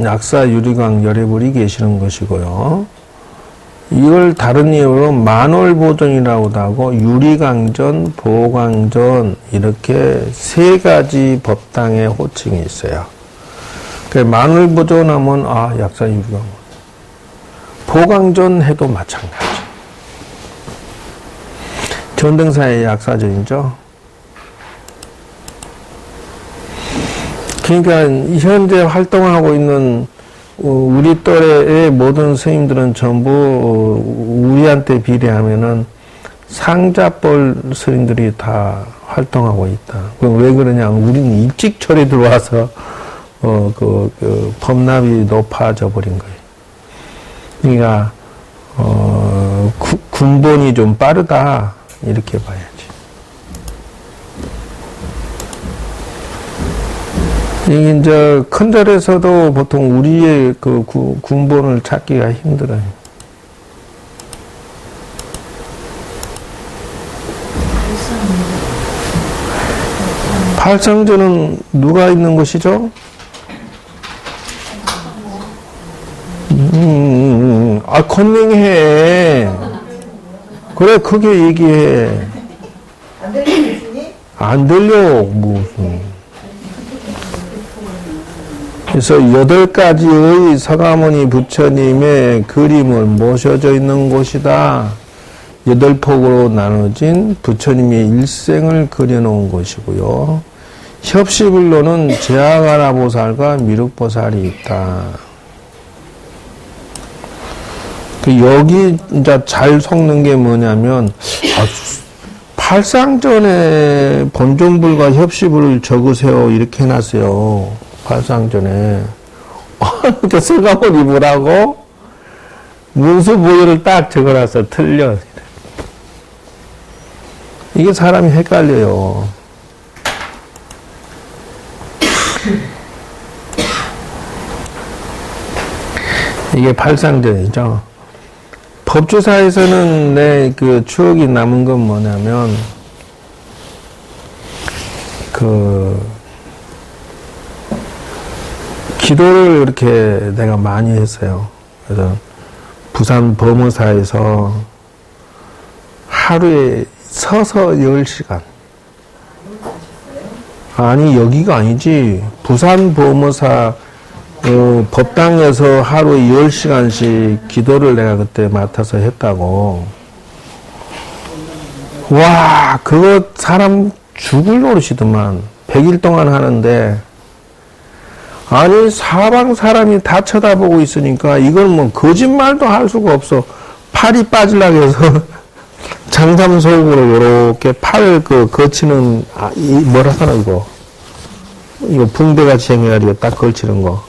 약사 유리광 열애불이 계시는 것이고요. 이걸 다른 이유로 만월보전이라고도 하고 유리광전, 보광전 이렇게 세 가지 법당의 호칭이 있어요. 만월보전 하면 약사 유리광. 보광전 해도 마찬가지. 전등사의 약사전이죠. 그러니까 현재 활동하고 있는 우리 또래의 모든 스님들은 전부 우리한테 비례하면은 상자벌 스님들이 다 활동하고 있다. 그럼 왜 그러냐? 우리는 일찍 절에 들어와서 법납이 높아져 버린 거예요. 그러니까 군본이 좀 빠르다 이렇게 봐야지. 이게 이제 큰 절에서도 보통 우리의 군본을 찾기가 힘들어요. 팔상전은 누가 있는 것이죠? 컨닝해. 그래, 크게 얘기해. 안 들리시니? 안 들려, 무슨. 그래서 8가지의 서가모니 부처님의 그림을 모셔져 있는 곳이다. 8폭으로 나눠진 부처님의 일생을 그려놓은 곳이고요. 협시불로는 제아가라보살과 미륵보살이 있다. 여기 이제 잘 속는 게 뭐냐면, 팔상전에 본존불과 협시불을 적으세요. 이렇게 해놨어요. 팔상전에. 이렇게 서가모니 뭐라고? 문수보유를 딱 적어놨어. 틀려. 이게 사람이 헷갈려요. 이게 팔상전이죠. 법주사에서는 내 그 추억이 남은 건 뭐냐면, 기도를 이렇게 내가 많이 했어요. 그래서 부산 범어사에서 하루에 서서 10시간. 아니, 여기가 아니지. 부산 범어사 법당에서 하루에 10시간씩 기도를 내가 그때 맡아서 했다고. 와, 그거 사람 죽을 노릇이더만. 100일 동안 하는데, 아니, 사방 사람이 다 쳐다보고 있으니까 이건 뭐 거짓말도 할 수가 없어. 팔이 빠지려고 해서 장삼속으로 요렇게 팔을 거치는, 뭐라 하나, 이거 붕대같이 생겨가지고 딱 걸치는 거.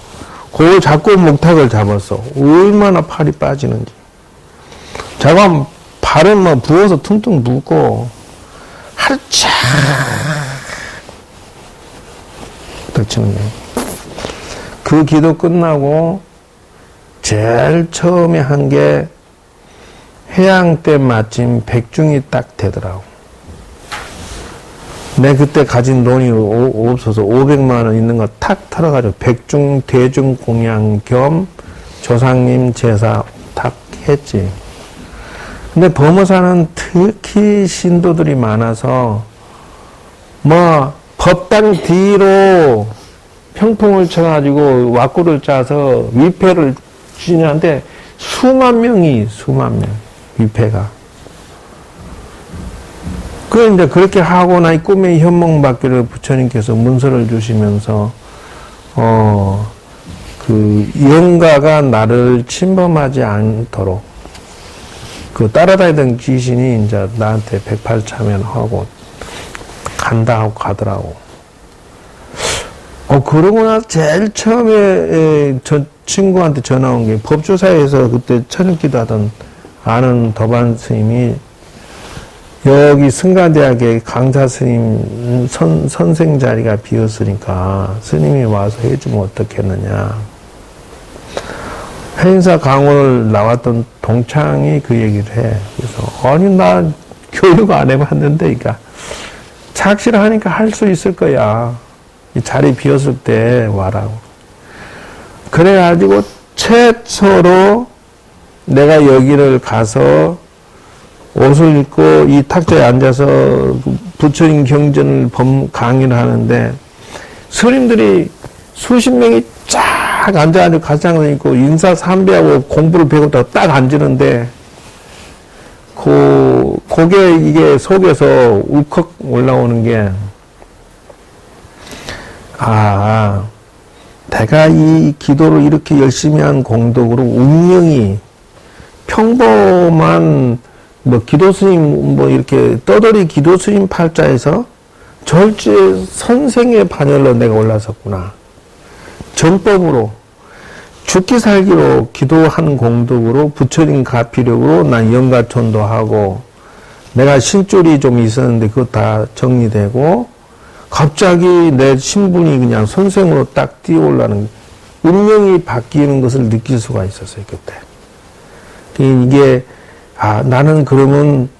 그걸 자꾸 목탁을 잡았어. 얼마나 팔이 빠지는지. 자가 발은 뭐 부어서 퉁퉁 붓고, 하루 쫙, 딱 치는 거예요. 그 기도 끝나고, 제일 처음에 한 게, 해양 때 마침 백중이 딱 되더라고. 내 그때 가진 돈이 없어서 500만 원 있는 거 탁 털어가지고 백중 대중 공양 겸 조상님 제사 탁 했지. 근데 범어사는 특히 신도들이 많아서 뭐 법당 뒤로 평풍을 쳐가지고 왁구를 짜서 위패를 주시는데 수만 명 위패가. 이제 그렇게 하고 나니 꿈에 현몽받기를 부처님께서 문서를 주시면서, 영가가 나를 침범하지 않도록, 따라다니던 귀신이 이제 나한테 108차면하고 간다 하고 가더라고. 그러고 나서 제일 처음에 저 친구한테 전화 온 게 법주사에서 그때 천일기도 하던 아는 도반 스님이 여기 승가대학에 강사 스님 선생 자리가 비었으니까 스님이 와서 해주면 어떻겠느냐. 행사 강원을 나왔던 동창이 그 얘기를 해. 그래서 아니 나 교육 안 해봤는데 그러니까 착실하니까 할 수 있을 거야. 이 자리 비었을 때 와라고. 그래가지고 최초로 내가 여기를 가서 옷을 입고 이 탁자에 앉아서 부처님 경전을 강의를 하는데 스님들이 수십 명이 쫙 앉아가지고 가장을 입고 인사 삼배하고 공부를 배우다가 딱 앉으는데 그게 이게 속에서 울컥 올라오는 게 내가 이 기도를 이렇게 열심히 한 공덕으로 운명이 평범한 기도스님, 이렇게, 떠돌이 기도스님 팔자에서 절제 선생의 반열로 내가 올라섰구나. 전법으로, 죽기 살기로 기도한 공덕으로 부처님 가피력으로 난 영가촌도 하고, 내가 신줄이 좀 있었는데 그거 다 정리되고, 갑자기 내 신분이 그냥 선생으로 딱 뛰어올라는, 운명이 바뀌는 것을 느낄 수가 있었어요, 그때. 이게, 나는 그러면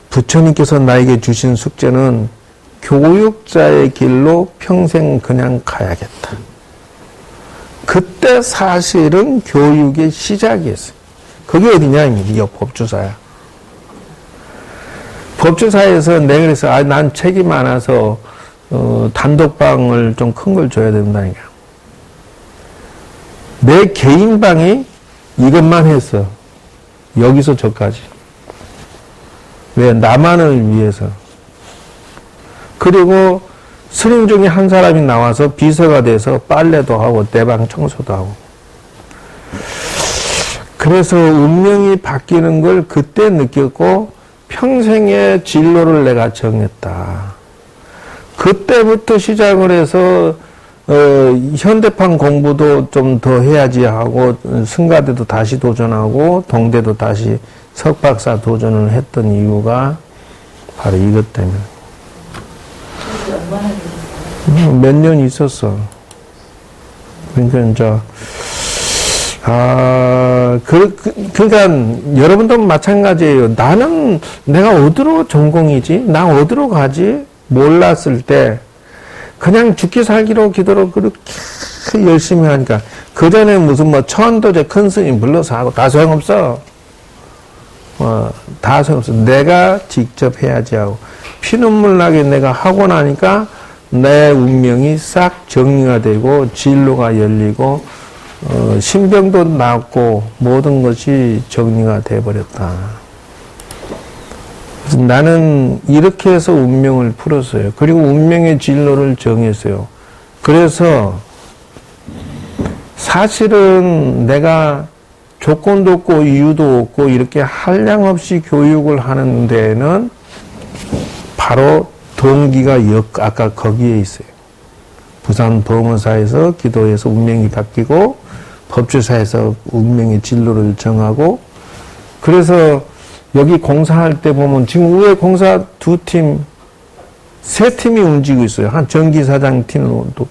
부처님께서 나에게 주신 숙제는 교육자의 길로 평생 그냥 가야겠다. 그때 사실은 교육의 시작이었어요. 그게 어디냐? 이 법주사야. 법주사에서 내가 그래서 난 책이 많아서 단독방을 좀 큰 걸 줘야 된다니까. 내 개인 방이 이것만 했어. 여기서 저까지. 왜? 나만을 위해서. 그리고 스님 중에 한 사람이 나와서 비서가 돼서 빨래도 하고 내 방 청소도 하고. 그래서 운명이 바뀌는 걸 그때 느꼈고 평생의 진로를 내가 정했다. 그때부터 시작을 해서 현대판 공부도 좀 더 해야지 하고 승가대도 다시 도전하고 동대도 다시 석박사 도전을 했던 이유가 바로 이것 때문에. 몇 년 있었어. 그러니까 이제 그러니까 여러분도 마찬가지예요. 나는 내가 어디로 전공이지? 나 어디로 가지? 몰랐을 때 그냥 죽기 살기로 기도로 그렇게 열심히 하니까 그전에 무슨 뭐 천도제 큰 스님 불러서 하고 다 소용없어. 다 소용없어. 내가 직접 해야지 하고 피눈물 나게 내가 하고 나니까 내 운명이 싹 정리가 되고 진로가 열리고 신병도 낫고 모든 것이 정리가 돼버렸다. 그래서 나는 이렇게 해서 운명을 풀었어요. 그리고 운명의 진로를 정했어요. 그래서 사실은 내가 조건도 없고 이유도 없고 이렇게 한량없이 교육을 하는 데에는 바로 동기가 아까 거기에 있어요. 부산 범어사에서 기도해서 운명이 바뀌고 법주사에서 운명의 진로를 정하고 그래서 여기 공사할 때 보면 지금 위에 공사 세 팀이 움직이고 있어요. 한 전기사장 팀도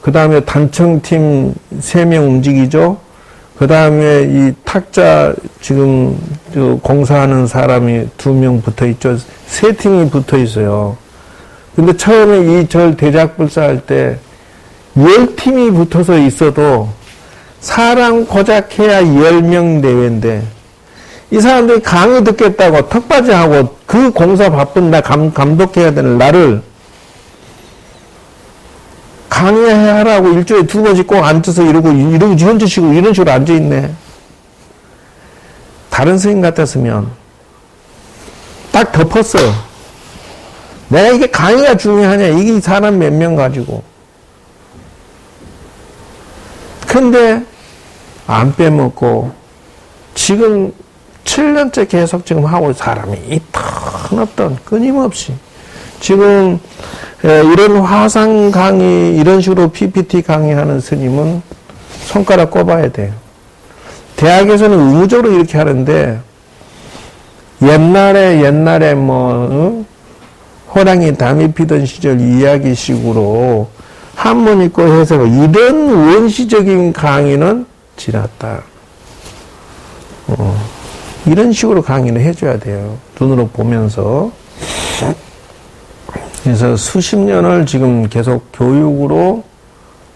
그 다음에 단청팀 3명 움직이죠. 그 다음에 이 탁자 지금 공사하는 사람이 2명 붙어 있죠. 3팀이 붙어 있어요. 근데 처음에 이 절 대작불사 할 때 10팀이 붙어서 있어도 사람 고작 해야 10명 내외인데 이 사람들이 강의 듣겠다고 턱받이하고 그 공사 바쁜 나 감독해야 되는 나를 강의하라고 일주일에 2번씩 꼭 앉아서 이러고 이런 식으로 앉아있네. 다른 스님 같았으면 딱 덮었어. 내가 이게 강의가 중요하냐. 이게 사람 몇 명 가지고. 근데 안 빼먹고 지금 7년째 계속 지금 하고 사람이 이턴 없던 끊임없이 지금 이런 화상 강의 이런 식으로 PPT 강의하는 스님은 손가락 꼽아야 돼요. 대학에서는 의무적으로 이렇게 하는데 옛날에 뭐 호랑이 담이 피던 시절 이야기식으로 한문 읽고 해석 이런 원시적인 강의는 지났다. 이런 식으로 강의를 해줘야 돼요. 눈으로 보면서. 그래서 수십 년을 지금 계속 교육으로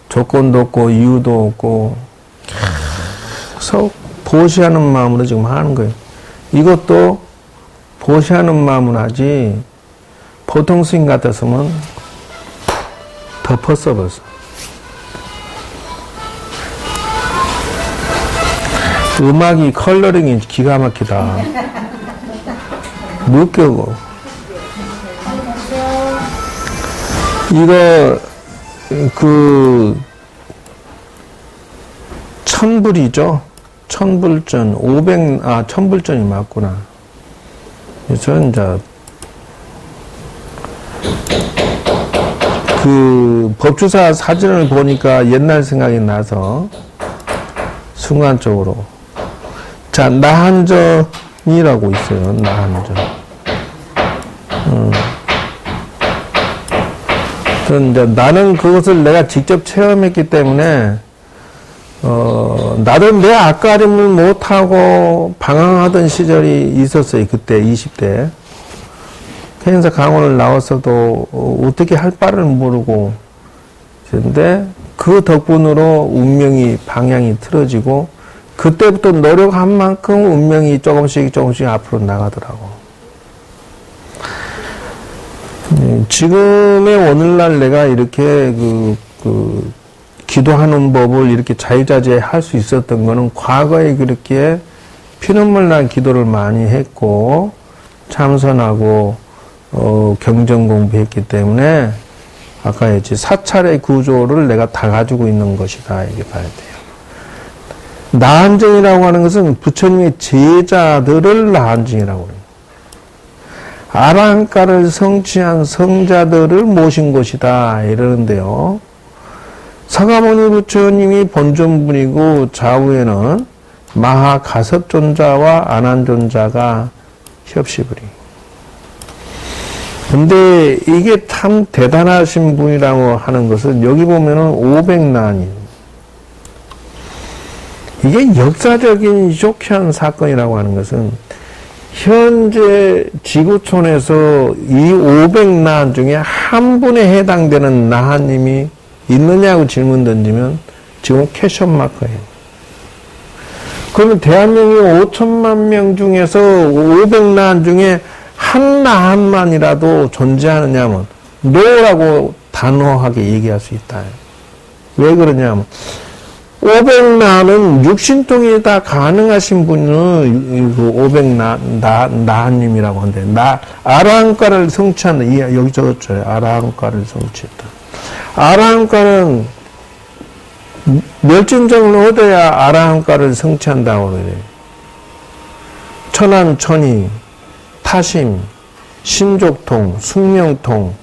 조건도 없고 이유도 없고 계속 보시하는 마음으로 지금 하는 거예요. 이것도 보시하는 마음으로 하지 보통 스님 같았으면 덮었어 벌써. 음악이 컬러링이 기가 막히다. 느껴고. 이거 천불이죠. 천불전 1000불전이 맞구나. 그래서 이제 법주사 사진을 보니까 옛날 생각이 나서 순간적으로 자 나한전이라고 있어요. 나한전. 이제 나는 그것을 내가 직접 체험했기 때문에 나도 내 앞가림을 못하고 방황하던 시절이 있었어요. 그때 20대. 행사 강원을 나왔어도 어떻게 할 바를 모르고. 그런데 그 덕분으로 운명이 방향이 틀어지고 그때부터 노력한 만큼 운명이 조금씩 앞으로 나가더라고. 지금의 오늘날 내가 이렇게 기도하는 법을 이렇게 자유자재에 할 수 있었던 거는 과거에 그렇게 피눈물 난 기도를 많이 했고 참선하고 경전 공부했기 때문에 아까 했지 사찰의 구조를 내가 다 가지고 있는 것이다 이렇게 봐야 돼요. 나한증이라고 하는 것은 부처님의 제자들을 나한증이라고 합니다. 아라한가를 성취한 성자들을 모신 것이다 이러는데요. 사가모니 부처님이 본존분이고 좌우에는 마하가섭존자와 아난존자가 협시불이. 근데 이게 참 대단하신 분이라고 하는 것은 여기 보면은 500난이 이게 역사적인 쇼크한 사건이라고 하는 것은 현재 지구촌에서 이 500난 중에 한 분에 해당되는 나하님이 있느냐고 질문 던지면 지금 퀘션 마크예요. 그러면 대한민국 5천만 명 중에서 500난 중에 한 나한만이라도 존재하느냐면 no라고 단호하게 얘기할 수 있다. 왜 그러냐면 500나는 육신통이 다 가능하신 분은 500나님이라고 하는데 아라한가를 성취한다. 여기 적었죠. 아라한가를 성취했다. 아라한가는 멸진정을 얻어야 아라한가를 성취한다고 그래요. 천안천이, 타심, 신족통, 숙명통,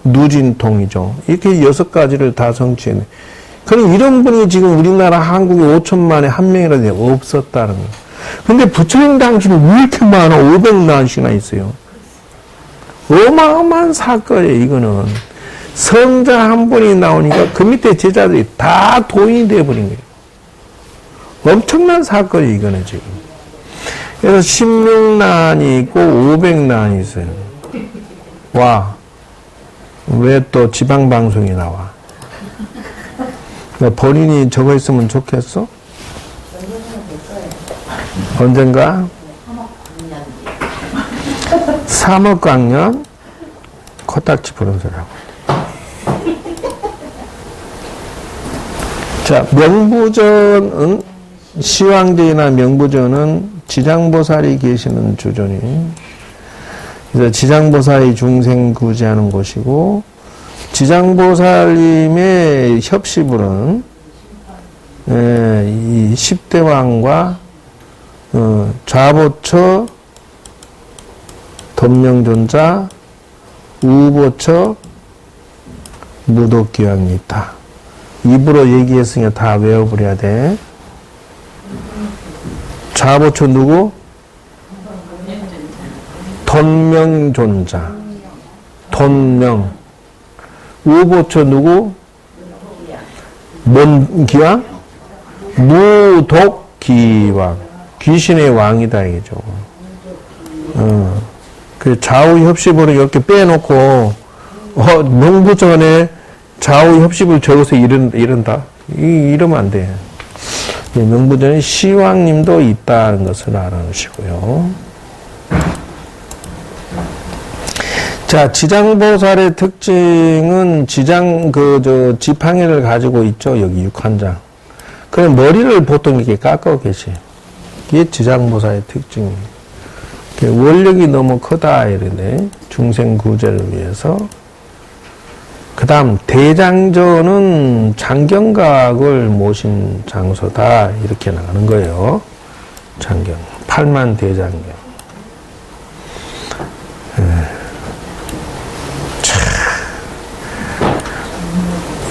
누진통이죠. 이렇게 6가지를 다 성취했네. 그럼 이런 분이 지금 우리나라 한국에 5천만에 한 명이라도 없었다는 거예요. 근데 부처님 당시는 왜 이렇게 많아? 500난씩이나 있어요. 어마어마한 사건이에요, 이거는. 성자 한 분이 나오니까 그 밑에 제자들이 다 도인이 되어버린 거예요. 엄청난 사건이 이거는 지금. 그래서 16난이 있고 500난이 있어요. 와. 왜 또 지방방송이 나와? 본인이 저거 있으면 좋겠어? 언젠가? 3억 광년? 코딱지 부른 소리라고. 자, 명부전은, 시황제나 명부전은 지장보살이 계시는 주전이, 그래서 지장보살이 중생구제하는 곳이고, 지장보살님의 협시불은, 이 10대왕과, 좌보처, 덤명존자, 우보처, 무독기왕이 있다. 입으로 얘기했으니까 다 외워버려야 돼. 좌보처 누구? 돈명존자. 돈명. 우보처 누구? 뭔 기왕? 무독기왕. 귀신의 왕이다, 이거죠. 그 좌우 협십으로 이렇게 빼놓고, 명부전에 좌우 협십을 적어서 이른다? 이러면 안 돼. 명부전에 시왕님도 있다는 것을 알아주시고요. 자, 지장보살의 특징은 지팡이를 가지고 있죠. 여기 육한장. 그럼 머리를 보통 이렇게 깎고 계시. 이게 지장보살의 특징이에요. 원력이 너무 크다, 이러네. 중생구제를 위해서. 그 다음, 대장전은 장경각을 모신 장소다. 이렇게 나가는 거예요. 장경. 8만 대장경.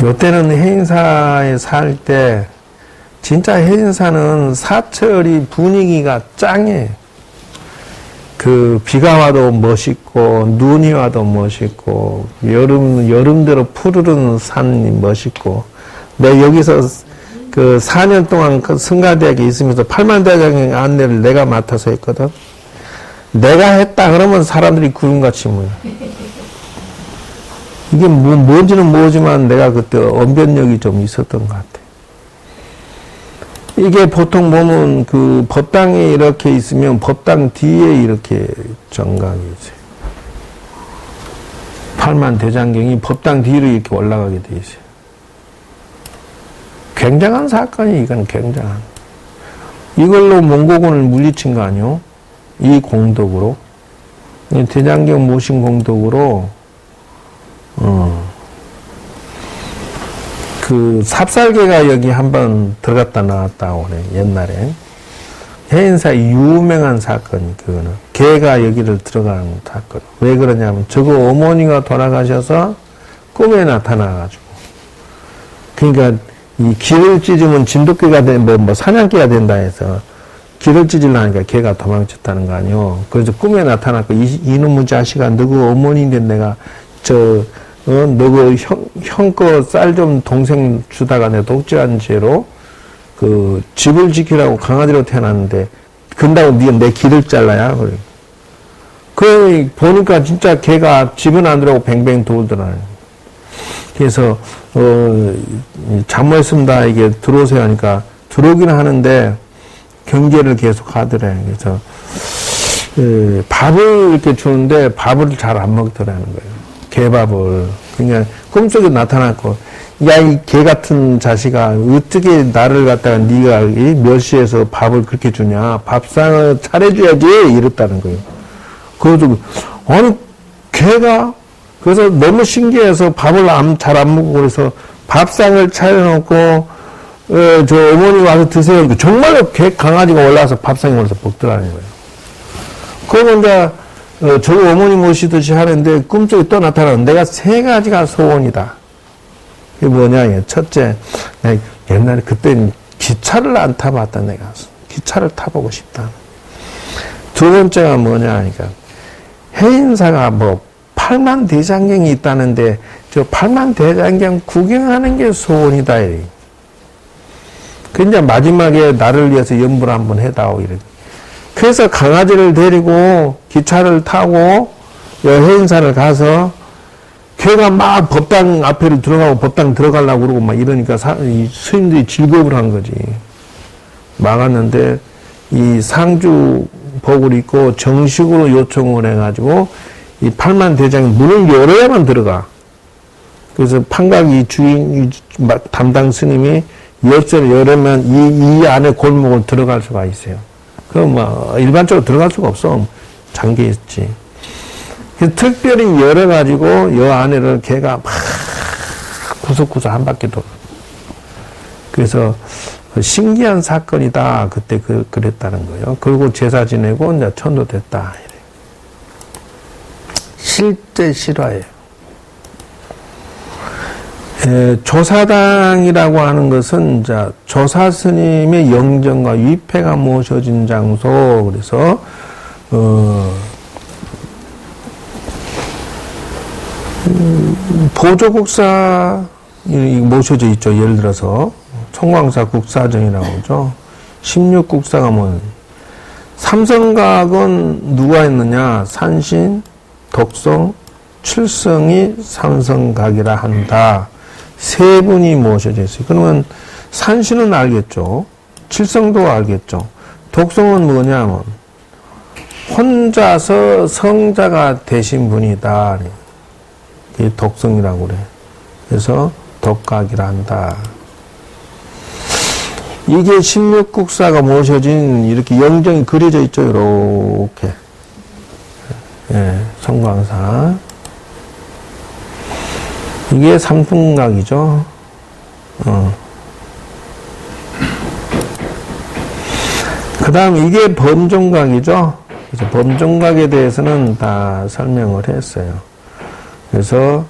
요때는 해인사에 살 때, 진짜 해인사는 사철이 분위기가 짱해. 비가 와도 멋있고, 눈이 와도 멋있고, 여름대로 푸르른 산이 멋있고, 내가 여기서 4년 동안 승가대학에 있으면서 8만 대장경 안내를 내가 맡아서 했거든. 내가 했다 그러면 사람들이 구름같이 모여. 이게 뭔지는 모르지만 내가 그때 언변력이 좀 있었던 것 같아. 이게 보통 보면 그 법당에 이렇게 있으면 법당 뒤에 이렇게 정각이 있어요. 팔만대장경이 법당 뒤로 이렇게 올라가게 돼 있어요. 굉장한 사건이 이건 굉장한. 이걸로 몽고군을 물리친 거 아니요? 이 공덕으로. 대장경 모신 공덕으로 그 삽살개가 여기 한번 들어갔다 나왔다 오래 옛날에 해인사의 유명한 사건이 그거는 개가 여기를 들어가는 사건. 왜 그러냐면 저거 어머니가 돌아가셔서 꿈에 나타나가지고 그러니까 이 길을 찢으면 진돗개가 뭐 사냥개가 된다 해서 길을 찢으려니까 개가 도망쳤다는 거 아니요. 그래서 꿈에 나타났고 이놈의 자식아 너그 어머니인데 내가 너그 형 거 쌀 좀 동생 주다가 내 독재한 죄로 그 집을 지키라고 강아지로 태어났는데 근다고 네가 내 길을 잘라야 그래. 그 보니까 진짜 개가 집은 안 들어가고 뱅뱅 돌더라고요. 그래서 잘못했습니다 이게 들어오세요 하니까 들어오기는 하는데 경계를 계속 하더래. 그래서 밥을 이렇게 주는데 밥을 잘 안 먹더라는 거예요. 개밥을. 그러니까 꿈속에 나타났고 야 이 개 같은 자식아 어떻게 나를 갖다가 네가 몇 시에서 밥을 그렇게 주냐 밥상을 차려줘야지 이랬다는 거예요. 그래서 아니 개가 그래서 너무 신기해서 밥을 잘 안 먹고 그래서 밥상을 차려놓고 저 어머니 와서 드세요. 정말로 개 강아지가 올라와서 밥상에 올라서 먹더라는 거예요. 그러면 이제 저 어머니 모시듯이 하는데 꿈속에 또 나타나는 내가 세 가지가 소원이다. 이게 뭐냐? 첫째, 내가 옛날에 그때는 기차를 안 타봤다. 내가 기차를 타보고 싶다. 두 번째가 뭐냐 하니까 해인사가 뭐 8만 대장경이 있다는데 저 8만 대장경 구경하는 게 소원이다. 그 이제 마지막에 나를 위해서 연불 한번 해다오 이래. 그래서 강아지를 데리고 기차를 타고 해인사를 가서 걔가 막 법당 앞에를 들어가고 법당 들어가려고 그러고 막 이러니까 스님들이 즐거움을 한 거지. 막았는데 이 상주복을 입고 정식으로 요청을 해가지고 이 8만 대장이 문을 열어야만 들어가. 그래서 판각 이 주인 담당 스님이 열쇠를 열으면 이 안에 골목을 들어갈 수가 있어요. 그럼 뭐 일반적으로 들어갈 수가 없어. 잠겨 있지. 특별히 열어가지고 여 안에를 걔가 막 구석구석 한 바퀴 돌아. 그래서 신기한 사건이다. 그때 그랬다는 거예요. 그리고 제사 지내고 이제 천도됐다. 이래. 실제 실화예요. 조사당이라고 하는 것은 이제 조사 스님의 영정과 위패가 모셔진 장소. 그래서 보조국사 모셔져 있죠. 예를 들어서 총광사 국사정이라고 하죠. 16국사가 뭐 삼성각은 누가 했느냐? 산신, 독성, 칠성이 삼성각이라 한다. 세 분이 모셔져 있어요. 그러면 산신은 알겠죠. 칠성도 알겠죠. 독성은 뭐냐면 혼자서 성자가 되신 분이다. 이 독성이라고 그래. 그래서 독각이라 한다. 이게 16국사가 모셔진 이렇게 영정이 그려져 있죠. 이렇게. 예, 성광사. 이게 삼풍각이죠. 그 다음 이게 범종각이죠. 그래서 범종각에 대해서는 다 설명을 했어요. 그래서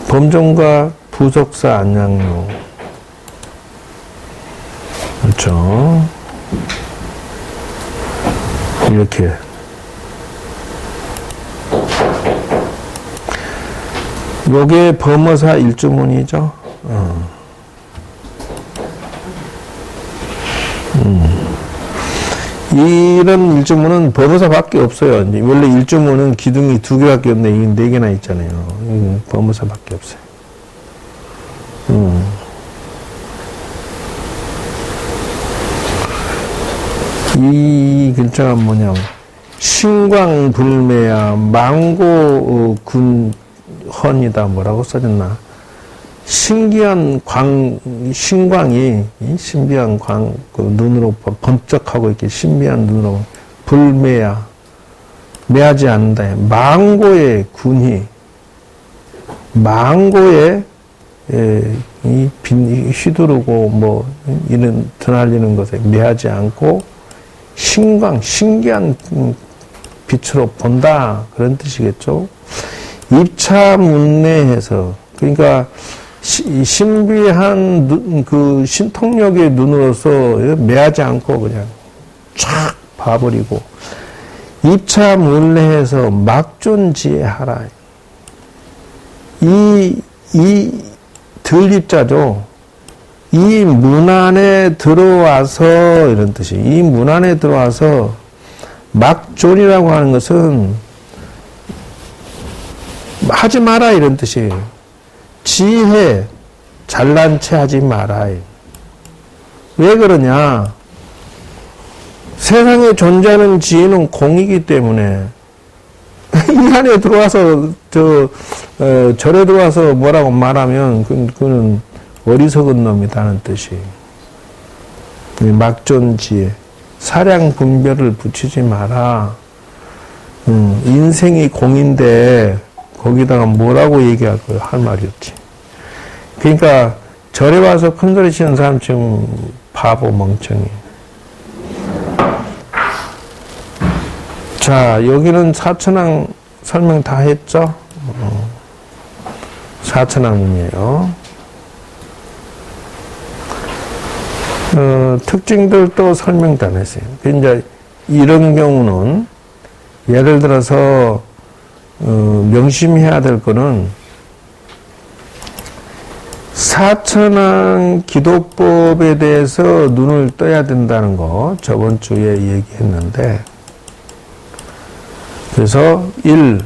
범종각 부속사 안양로 그렇죠. 이렇게 요게 범어사 일주문이죠. 이런 일주문은 범어사밖에 없어요. 이제 원래 일주문은 기둥이 2개밖에 없는데 이게 4개나 있잖아요. 이건 범어사밖에 없어요. 이 글자가 뭐냐면 신광불매야 망고군헌이다 뭐라고 써졌나. 신기한 신광이 신비한 그 눈으로 번쩍하고 이렇게 신비한 눈으로 불매야 매하지 않는다. 망고의 군이 망고에 휘두르고 뭐 이런 드날리는 것에 매하지 않고 신기한 빛으로 본다 그런 뜻이겠죠. 입차문내해서 그러니까 신비한 그 신통력의 눈으로서 매하지 않고 그냥 촥 봐버리고 입차문내해서 막존지혜하라. 이 들입자죠. 이 문 안에 들어와서 이런 뜻이. 이 문 안에 들어와서 막존이라고 하는 것은 하지 마라 이런 뜻이에요. 지혜 잘난 체 하지 마라. 왜 그러냐? 세상에 존재하는 지혜는 공이기 때문에 이 안에 들어와서 절에 들어와서 뭐라고 말하면 그는 어리석은 놈이다는 뜻이. 막존지혜 사량 분별을 붙이지 마라. 인생이 공인데 거기다가 뭐라고 얘기할 거야? 할 말이 없지. 그러니까 절에 와서 큰소리 치는 사람 지금 바보 멍청이. 자, 여기는 사천왕 설명 다 했죠? 사천왕문이에요. 특징들도 설명 다 했어요. 이제 이런 경우는 예를 들어서 명심해야 될 거는 사천왕 기도법에 대해서 눈을 떠야 된다는 거 저번 주에 얘기했는데, 그래서 1.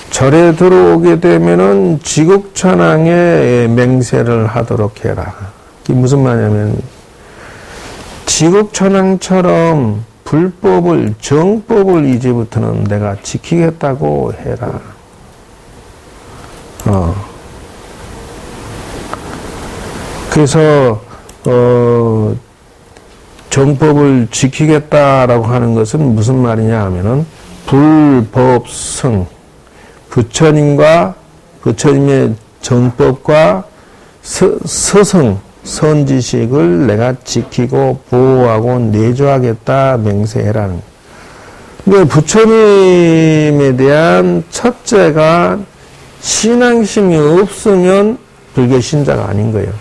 절에 들어오게 되면은 지국천왕의 맹세를 하도록 해라. 이게 무슨 말이냐면 지국천왕처럼 불법을 정법을 이제부터는 내가 지키겠다고 해라. 그래서 정법을 지키겠다라고 하는 것은 무슨 말이냐 하면은 불법성, 부처님의 정법과 서성, 선지식을 내가 지키고 보호하고 내조하겠다 맹세해라는. 그러니까 부처님에 대한 첫째가 신앙심이 없으면 불교 신자가 아닌 거예요.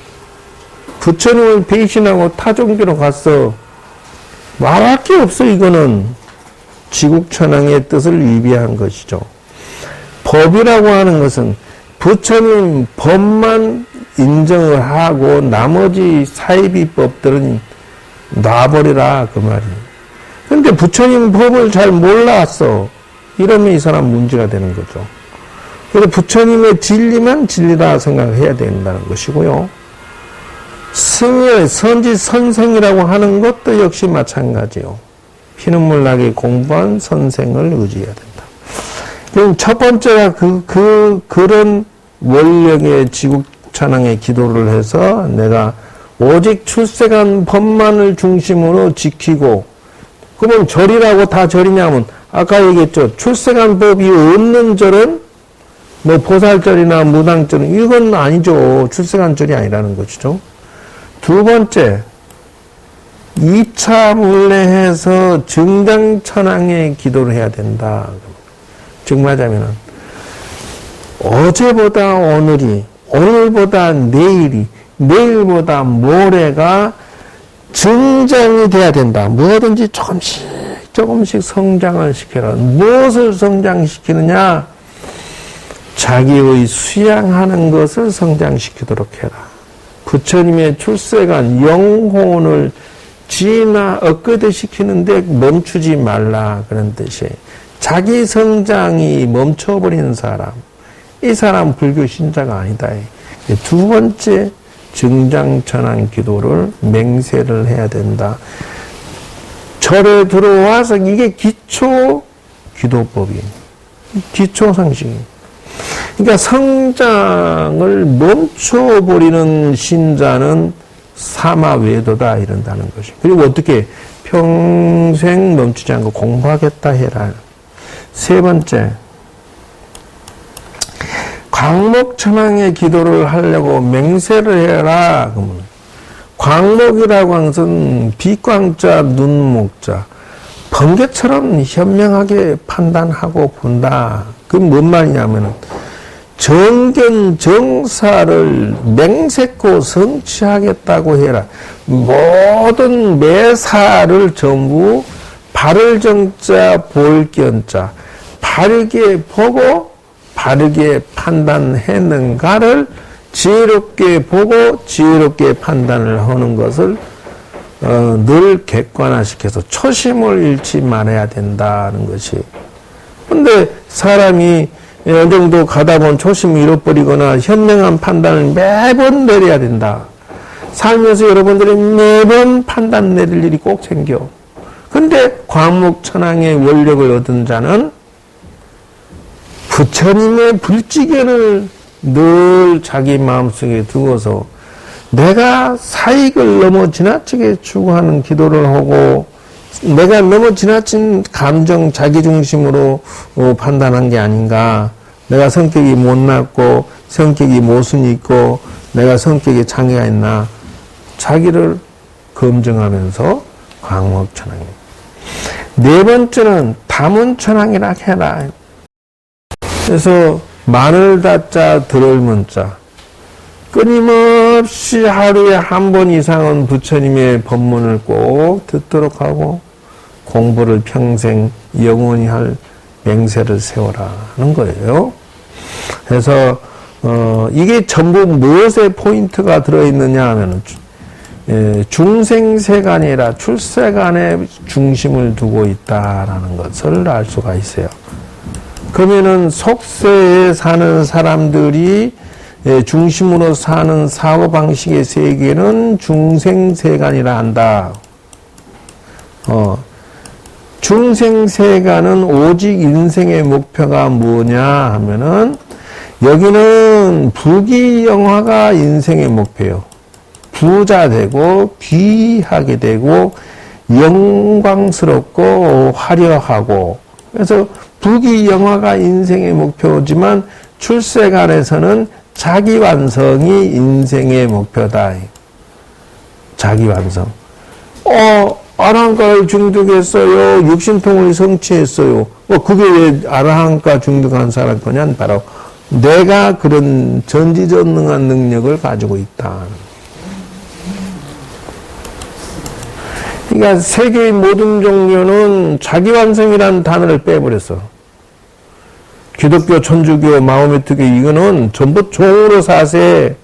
부처님을 배신하고 타종교로 갔어. 말할 게 없어. 이거는 지국천왕의 뜻을 위배한 것이죠. 법이라고 하는 것은 부처님 법만 인정을 하고 나머지 사이비법들은 놔버리라 그 말이에요. 근데 부처님 법을 잘 몰랐어. 이러면 이 사람 문제가 되는 거죠. 그래서 부처님의 진리만 진리다 생각해야 된다는 것이고요. 승의 선지 선생이라고 하는 것도 역시 마찬가지요. 피눈물 나게 공부한 선생을 의지해야 된다. 그럼 첫 번째가 그런 원력의 지국천왕의 기도를 해서 내가 오직 출세간 법만을 중심으로 지키고, 그러면 절이라고 다 절이냐면 아까 얘기했죠. 출세간 법이 없는 절은 뭐 보살절이나 무당절은 이건 아니죠. 출세간 절이 아니라는 것이죠. 두 번째, 2차 물례해서 증강천왕의 기도를 해야 된다. 즉 말하자면 어제보다 오늘이, 오늘보다 내일이, 내일보다 모레가 증장이 돼야 된다. 뭐든지 조금씩 성장을 시켜라. 무엇을 성장시키느냐? 자기의 수양하는 것을 성장시키도록 해라. 부처님의 출세간 영혼을 지나 엊그대 시키는데 멈추지 말라 그런 뜻이에요. 자기 성장이 멈춰버리는 사람, 이 사람 불교 신자가 아니다. 두 번째 증장천안 기도를 맹세를 해야 된다. 절에 들어와서 이게 기초 기도법이에요. 기초 상식이에요. 그러니까 성장을 멈춰버리는 신자는 사마외도다 이런다는 것이. 그리고 어떻게 평생 멈추지 않고 공부하겠다 해라. 세 번째, 광목천왕의 기도를 하려고 맹세를 해라. 그러면 광목이라고 하는 것은 빛광자, 눈목자, 번개처럼 현명하게 판단하고 본다. 그게 뭔 말이냐면은 정견 정사를 맹세코 성취하겠다고 해라. 모든 매사를 전부 바를 정자 볼견자, 바르게 보고 바르게 판단했는가를 지혜롭게 보고 지혜롭게 판단을 하는 것을 늘 객관화시켜서 초심을 잃지 말아야 된다는 것이. 근데 사람이 어느 정도 가다 보면 초심을 잃어버리거나 현명한 판단을 매번 내려야 된다. 살면서 여러분들이 매번 판단 내릴 일이 꼭 생겨. 근데 광목천왕의 원력을 얻은 자는 부처님의 불지견을 늘 자기 마음속에 두고서 내가 사익을 너무 지나치게 추구하는 기도를 하고 내가 너무 지나친 감정 자기중심으로 판단한 게 아닌가. 내가 성격이 못났고 성격이 모순이 있고 내가 성격에 장애가 있나. 자기를 검증하면서 광목천왕입니다. 네 번째는 다문천왕이라 해라. 그래서 마늘다자 들을문자, 끊임없이 하루에 한 번 이상은 부처님의 법문을 꼭 듣도록 하고 공부를 평생 영원히 할 맹세를 세워라는 거예요. 그래서 이게 전부 무엇에 포인트가 들어있느냐 하면 중생세간이라 출세간에 중심을 두고 있다라는 것을 알 수가 있어요. 그러면은 속세에 사는 사람들이 중심으로 사는 사고방식의 세계는 중생세간이라 한다. 중생세간은 오직 인생의 목표가 뭐냐 하면은 여기는 부귀영화가 인생의 목표예요. 부자 되고 귀하게 되고 영광스럽고 화려하고, 그래서 부귀영화가 인생의 목표지만 출세간에서는 자기완성이 인생의 목표다. 자기완성. 아라한가를 중득했어요. 육신통을 성취했어요. 그게 왜 아라한가 중득한 사람 거냐? 바로 내가 그런 전지전능한 능력을 가지고 있다. 그러니까 세계의 모든 종교는 자기완성이라는 단어를 빼버렸어. 기독교, 천주교, 마호메트교 이거는 전부 종으로 사세.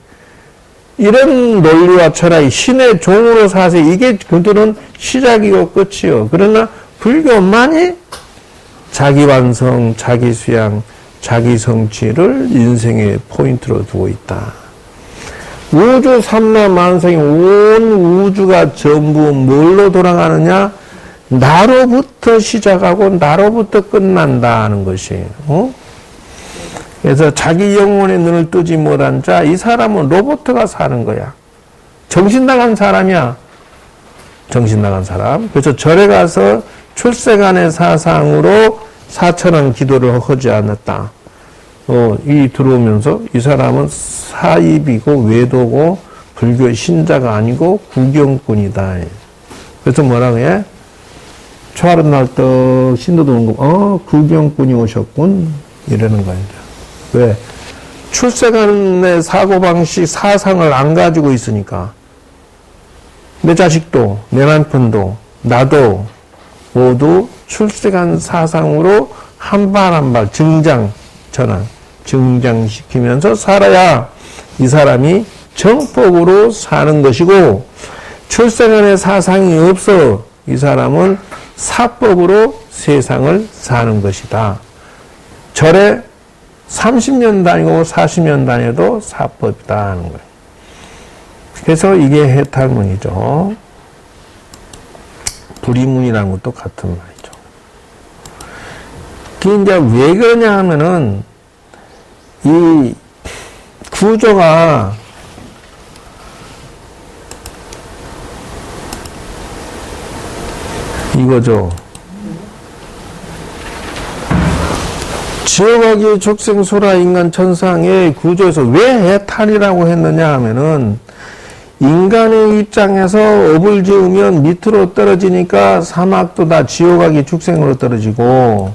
이런 논리와 철학이 신의 종으로 사세. 이게 그들은 시작이고 끝이요. 그러나 불교만이 자기완성, 자기수양, 자기성취를 인생의 포인트로 두고 있다. 우주 삼라만상의 온 우주가 전부 뭘로 돌아가느냐? 나로부터 시작하고 나로부터 끝난다는 것이에요. 그래서 자기 영혼의 눈을 뜨지 못한 자, 이 사람은 로봇가 사는 거야. 정신 나간 사람이야. 정신 나간 사람. 그래서 절에 가서 출세간의 사상으로 4,000원 기도를 하지 않았다. 이 들어오면서 이 사람은 사입이고 외도고 불교 신자가 아니고 구경꾼이다. 그래서 뭐라고 해? 초하루 날 떡 신도도 오는 거, 구경꾼이 오셨군. 이러는 거야. 왜? 출세간의 사고방식, 사상을 안 가지고 있으니까. 내 자식도, 내 남편도, 나도 모두 출세간 사상으로 한 발 한 발 증장시키면서 살아야 이 사람이 정법으로 사는 것이고, 출생안에 사상이 없어. 이 사람은 사법으로 세상을 사는 것이다. 절에 30년 다니고 40년 다녀도 사법이다 하는 거예요. 그래서 이게 해탈문이죠. 불이문이라는 것도 같은 말이죠. 그게 이제 왜 그러냐 하면은 이 구조가 이거죠. 지옥하기 축생 소라 인간 천상의 구조에서 왜 해탈이라고 했느냐 하면은 인간의 입장에서 업을 지으면 밑으로 떨어지니까 사막도 다 지옥하기 축생으로 떨어지고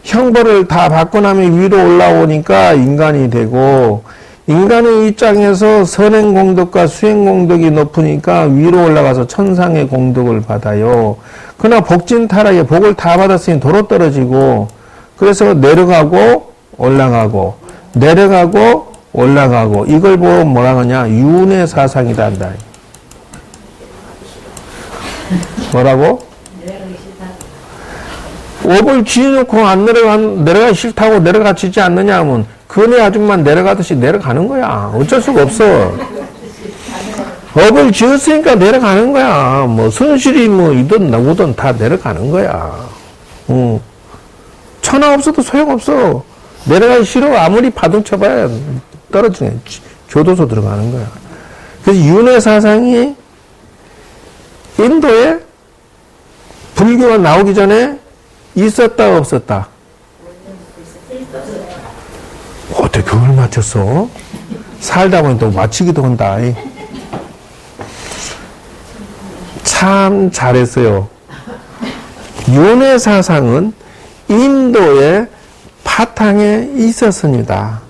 형벌을 다 받고 나면 위로 올라오니까 인간이 되고 인간의 입장에서 선행 공덕과 수행 공덕이 높으니까 위로 올라가서 천상의 공덕을 받아요. 그러나 복진 타락에 복을 다 받았으니 도로 떨어지고 그래서 내려가고 올라가고 내려가고 올라가고 이걸 보고 뭐라 하냐 윤회 사상이다 한다. 뭐라고? 업을 지어놓고 안 내려가기 싫다고 내려가지지 않느냐 하면 그네 아줌마 내려가듯이 내려가는 거야. 어쩔 수가 없어. 업을 지었으니까 내려가는 거야. 뭐 손실이 뭐 이든 나오든 다 내려가는 거야. 천하 없어도 소용없어. 내려가기 싫어. 아무리 파동 쳐봐야 떨어지네. 교도소 들어가는 거야. 그래서 윤회 사상이 인도에 불교가 나오기 전에 있었다 없었다? 어떻게 그걸 맞췄어? 살다 보니 또 맞히기도 한다. 참 잘했어요. 윤회 사상은 인도의 바탕에 있었습니다.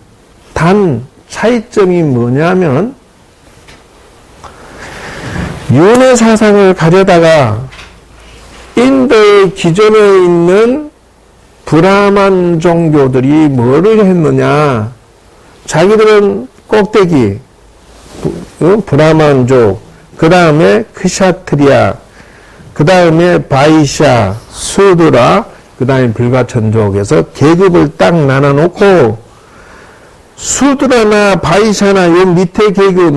단 차이점이 뭐냐면 윤회 사상을 가져다가 인도의 기존에 있는 브라만 종교들이 뭐를 했느냐. 자기들은 꼭대기, 브라만족, 그 다음에 크샤트리아, 그 다음에 바이샤, 수드라, 그 다음에 불가천족에서 계급을 딱 나눠놓고 수드라나 바이샤나 요 밑에 계급,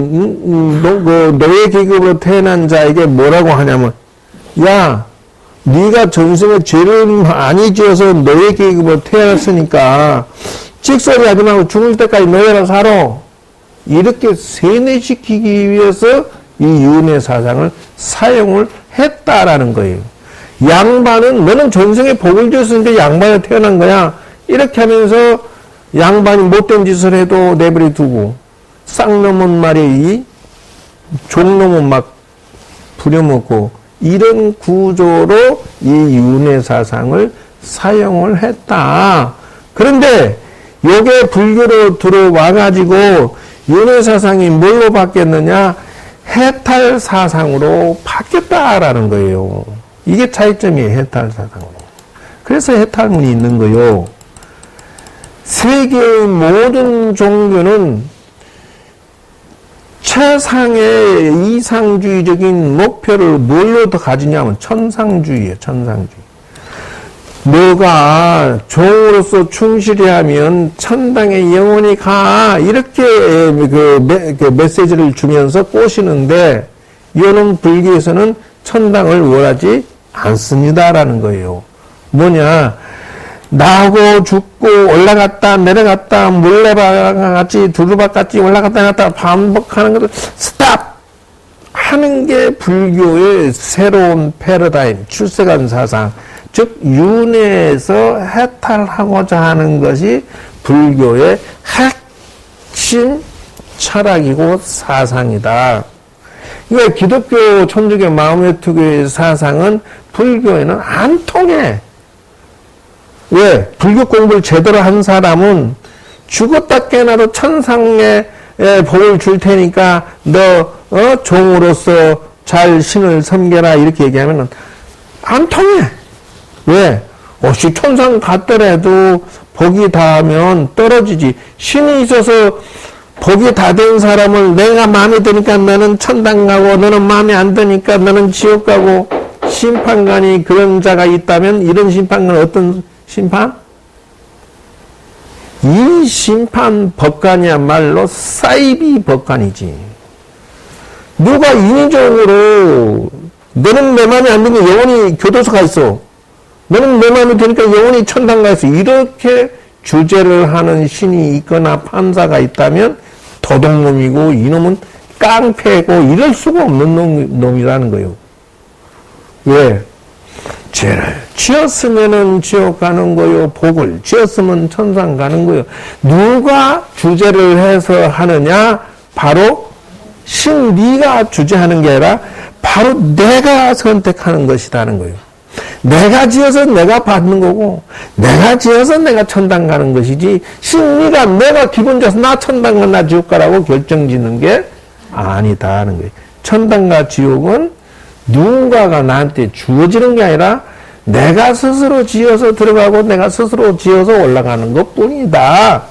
노예 계급으로 태어난 자에게 뭐라고 하냐면 야, 네가 전생에 죄를 많이 지어서 노예 계급으로 태어났으니까 찍소리 하지 말고 죽을 때까지 노예라 살아. 이렇게 세뇌시키기 위해서 이 윤회 사상을 사용을 했다라는 거예요. 양반은 너는 전생에 복을 지었으니까 양반에 태어난 거야. 이렇게 하면서 양반이 못된 짓을 해도 내버려 두고 쌍놈은 말에 이 종놈은 막 부려먹고 이런 구조로 이 윤회 사상을 사용을 했다. 그런데 요게 불교로 들어와가지고 윤회 사상이 뭘로 바뀌었느냐? 해탈 사상으로 바뀌었다라는 거예요. 이게 차이점이에요. 해탈 사상으로. 그래서 해탈문이 있는 거요. 세계의 모든 종교는 최상의 이상주의적인 목표를 뭘로 더 가지냐면 천상주의예요. 천상주의. 너가 종으로서 충실히 하면 천당에 영원히 가. 이렇게 그 메시지를 주면서 꼬시는데 이거는 불교에서는 천당을 원하지 않습니다라는 거예요. 뭐냐? 나하고 죽고 올라갔다 내려갔다 물레바같이 두루박같이 올라갔다 내려갔다 반복하는 것을 스탑! 하는 게 불교의 새로운 패러다임, 출세간 사상, 즉 윤회에서 해탈하고자 하는 것이 불교의 핵심 철학이고 사상이다. 그러니까 기독교 천주교 마호메 투교의 사상은 불교에는 안 통해. 왜? 불교 공부를 제대로 한 사람은 죽었다 깨어나도 천상의 복을 줄 테니까 너 종으로서 잘 신을 섬겨라 이렇게 얘기하면 안 통해. 왜? 천상 갔더라도 복이 닿으면 떨어지지. 신이 있어서 복이 다 된 사람을 내가 마음에 드니까 너는 천당 가고 너는 마음에 안 드니까 너는 지옥 가고 심판관이 그런 자가 있다면 이런 심판관은 어떤 심판? 이 심판 법관이야말로 사이비 법관이지. 누가 인위적으로 너는 내 마음에 안 드니까 영원히 교도소 가 있어. 너는 내 마음에 드니까 영원히 천당 가 있어. 이렇게 주제를 하는 신이 있거나 판사가 있다면 도둑놈이고 이놈은 깡패고 이럴 수가 없는 놈이라는 거예요. 왜? 죄를 지었으면은 지옥 가는 거요. 복을 지었으면 천상 가는 거요. 누가 주제를 해서 하느냐? 바로 네가 주제하는 게 아니라 바로 내가 선택하는 것이라는 거예요. 내가 지어서 내가 받는 거고 내가 지어서 내가 천당 가는 것이지 네가 내가 기분 좋아서 나 천당 가 나 지옥 가라고 결정짓는 게 아니다 하는 거예요. 천당과 지옥은 누군가가 나한테 주어지는 게 아니라 내가 스스로 지어서 들어가고 내가 스스로 지어서 올라가는 것 뿐이다.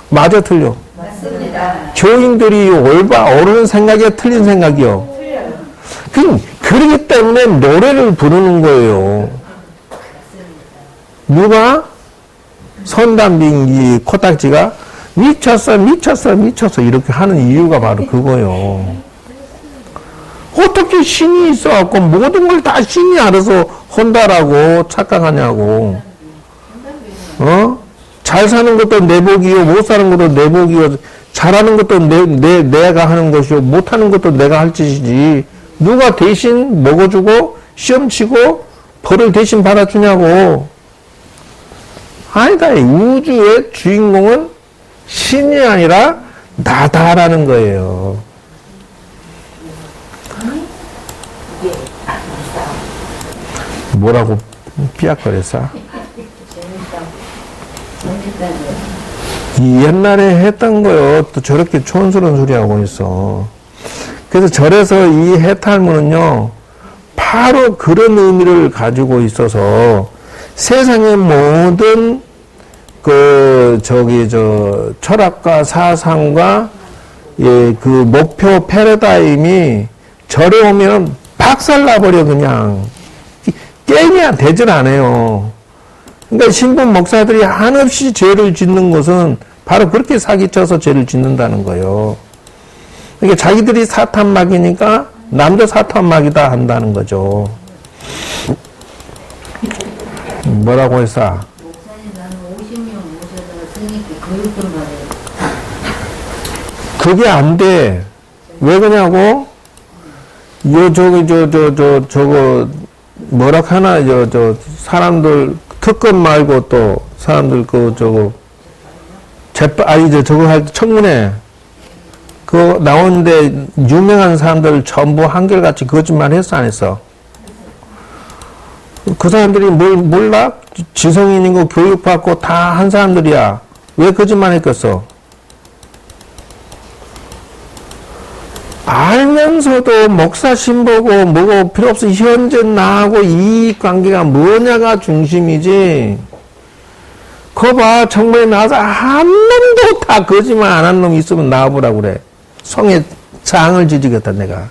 맞아 틀려? 맞습니다. 교인들이 옳은 생각이야 틀린 생각이요? 그렇기 때문에 노래를 부르는 거예요. 누가? 선담빙기 코딱지가 미쳤어 이렇게 하는 이유가 바로 그거예요. 어떻게 신이 있어갖고 모든 걸 다 신이 알아서 혼다라고 착각하냐고. 잘 사는 것도 내 복이요, 못 사는 것도 내 복이요, 잘하는 것도 내가 하는 것이요, 못하는 것도 내가 할 짓이지. 누가 대신 먹어주고 시험 치고 벌을 대신 받아주냐고. 아니다. 우주의 주인공은 신이 아니라 나다라는 거예요. 뭐라고 삐약거렸어? 이 옛날에 했던 거요. 또 저렇게 촌스러운 소리 하고 있어. 그래서 절에서 이 해탈문은요, 바로 그런 의미를 가지고 있어서 세상의 모든 철학과 사상과 그 목표 패러다임이 절에 오면 박살나버려, 그냥. 게임이 되질 않아요. 그러니까 신분 목사들이 한없이 죄를 짓는 것은 바로 그렇게 사기쳐서 죄를 짓는다는 거예요. 그러니까 자기들이 사탄막이니까 남도 사탄막이다 한다는 거죠. 뭐라고 했어? 목사님, 나는 50명 모셔다가 스님께 교육 좀 받아요. 그게 안 돼. 왜 그러냐고? 저거, 뭐라 하나, 사람들, 특검 말고 또, 사람들 저거 할 때 청문회, 그거 나오는데, 유명한 사람들 전부 한결같이 거짓말 했어, 안 했어? 그 사람들이 몰라? 지성인이고 교육받고 다 한 사람들이야. 왜 거짓말 했겠어? 알면서도 목사 신보고 뭐고 필요 없어. 현재 나하고 이익관계가 뭐냐가 중심이지. 거 봐. 정부에 나와서 한 놈도 다 거짓말 안 한 놈 있으면 나와보라고 그래. 성에 장을 지지겠다 내가.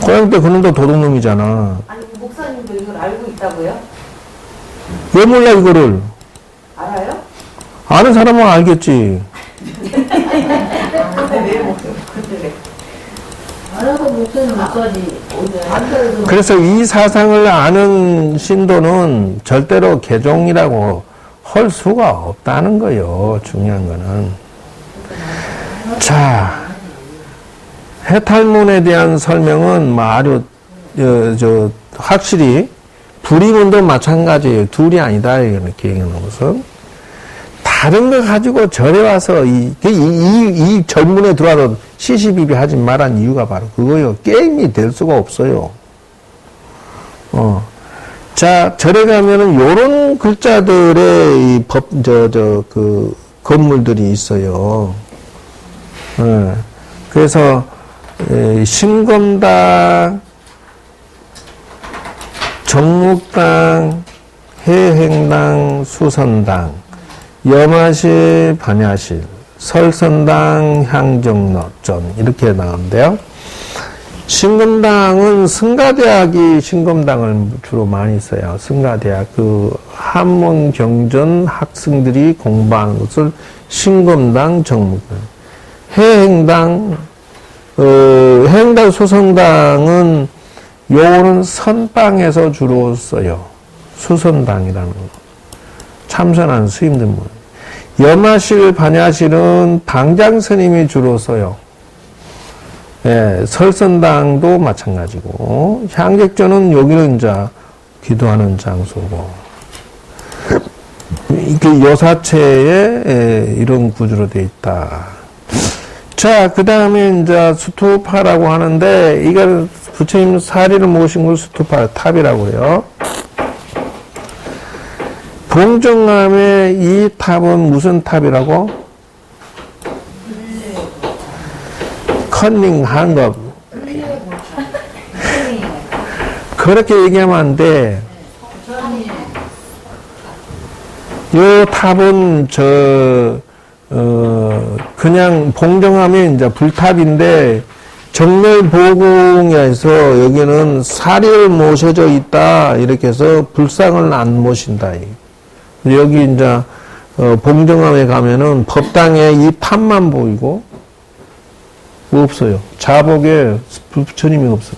고향 때 그놈도 도둑놈이잖아. 아니 목사님도 이걸 알고 있다고요? 왜 몰라 이거를? 알아요? 아는 사람은 알겠지. 왜 목사님? 알아서 목사님 목사지. 그래서 이 사상을 아는 신도는 절대로 개종이라고 할 수가 없다는 거예요. 중요한 거는. 자, 해탈문에 대한 설명은 아주 확실히 불이문도 마찬가지예요. 둘이 아니다 이렇게 얘기하는 것은. 다른 거 가지고 절에 와서 이 절문에 들어와서 시시비비 하지 말란 이유가 바로 그거예요. 게임이 될 수가 없어요. 자, 절에 가면은 요런 글자들의 그 건물들이 있어요. 그래서 신검당, 정묵당, 해행당, 수선당, 염화실, 반야실, 설선당, 향정로전 이렇게 나오는데요. 신금당은 승가대학이 신금당을 주로 많이 써요. 승가대학 그 한문 경전 학생들이 공부하는 것을 신금당, 정묵당. 해행당, 해행당, 수선당은 요거는 선방에서 주로 써요. 수선당이라는 거. 참선한 스님들 뭐. 염화실, 반야실은 방장 스님이 주로 써요. 예, 설선당도 마찬가지고, 향객전은 여기는 이제 기도하는 장소고, 이게 여사체에 이런 구조로 되어 있다. 자, 그 다음에 이제 수투파라고 하는데, 이걸 부처님 사리를 모신 걸 수투파 탑이라고 해요. 봉정암의 이 탑은 무슨 탑이라고? 컨닝한 것. 그렇게 얘기하면 안 돼. 요 탑은 그냥 봉정하면 이제 불탑인데, 정렬보궁에서 여기는 사리를 모셔져 있다. 이렇게 해서 불상을 안 모신다. 여기 이제, 봉정암에 가면은 법당에 이 탑만 보이고, 없어요. 자복에 부처님이 없어요.